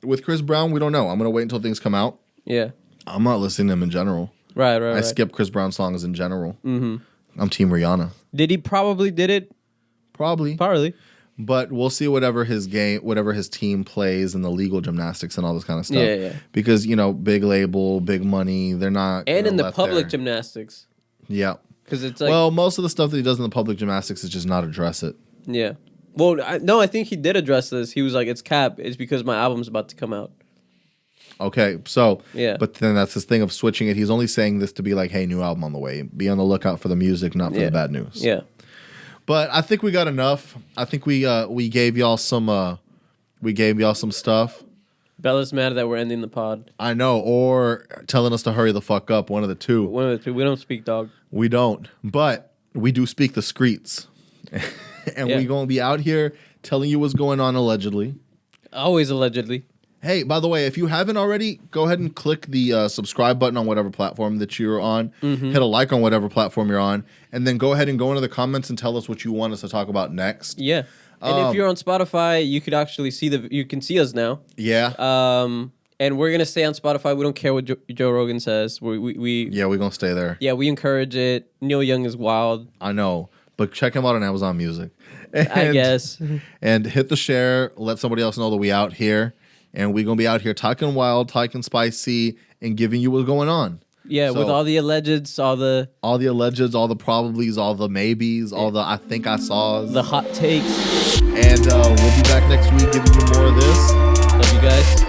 with Chris Brown, we don't know. I'm going to wait until things come out. Yeah. I'm not listening to him in general. Right. I skip Chris Brown songs in general. I'm Team Rihanna. Did he probably did it? Probably. But we'll see whatever his team plays and the legal gymnastics and all this kind of stuff. Yeah. Because, big label, big money, they're not. And in the public gymnastics. Yeah. Because it's like. Well, most of the stuff that he does in the public gymnastics is just not address it. Yeah. Well, I think he did address this. He was like, it's cap. It's because my album's about to come out. Okay, so yeah, but then that's this thing of switching it. He's only saying this to be like, "Hey, new album on the way. Be on the lookout for the music, not for the bad news." Yeah, but I think we got enough. I think we gave y'all some stuff. Bella's mad that we're ending the pod. I know, or telling us to hurry the fuck up. One of the two. We don't speak dog. We don't, but we do speak the streets, and we gonna be out here telling you what's going on allegedly. Always allegedly. Hey, by the way, if you haven't already, go ahead and click the subscribe button on whatever platform that you're on. Hit a like on whatever platform you're on. And then go ahead and go into the comments and tell us what you want us to talk about next. Yeah. And if you're on Spotify, you could actually you can see us now. Yeah. And we're going to stay on Spotify. We don't care what Joe Rogan says. Yeah, we're going to stay there. Yeah, we encourage it. Neil Young is wild. I know. But check him out on Amazon Music. I guess. And hit the share. Let somebody else know that we out here. And we're going to be out here talking wild, talking spicy, and giving you what's going on. Yeah, with all the allegeds, all the allegeds, all the probablys, all the maybes, all the I think I saws. The hot takes. And we'll be back next week giving you more of this. Love you guys.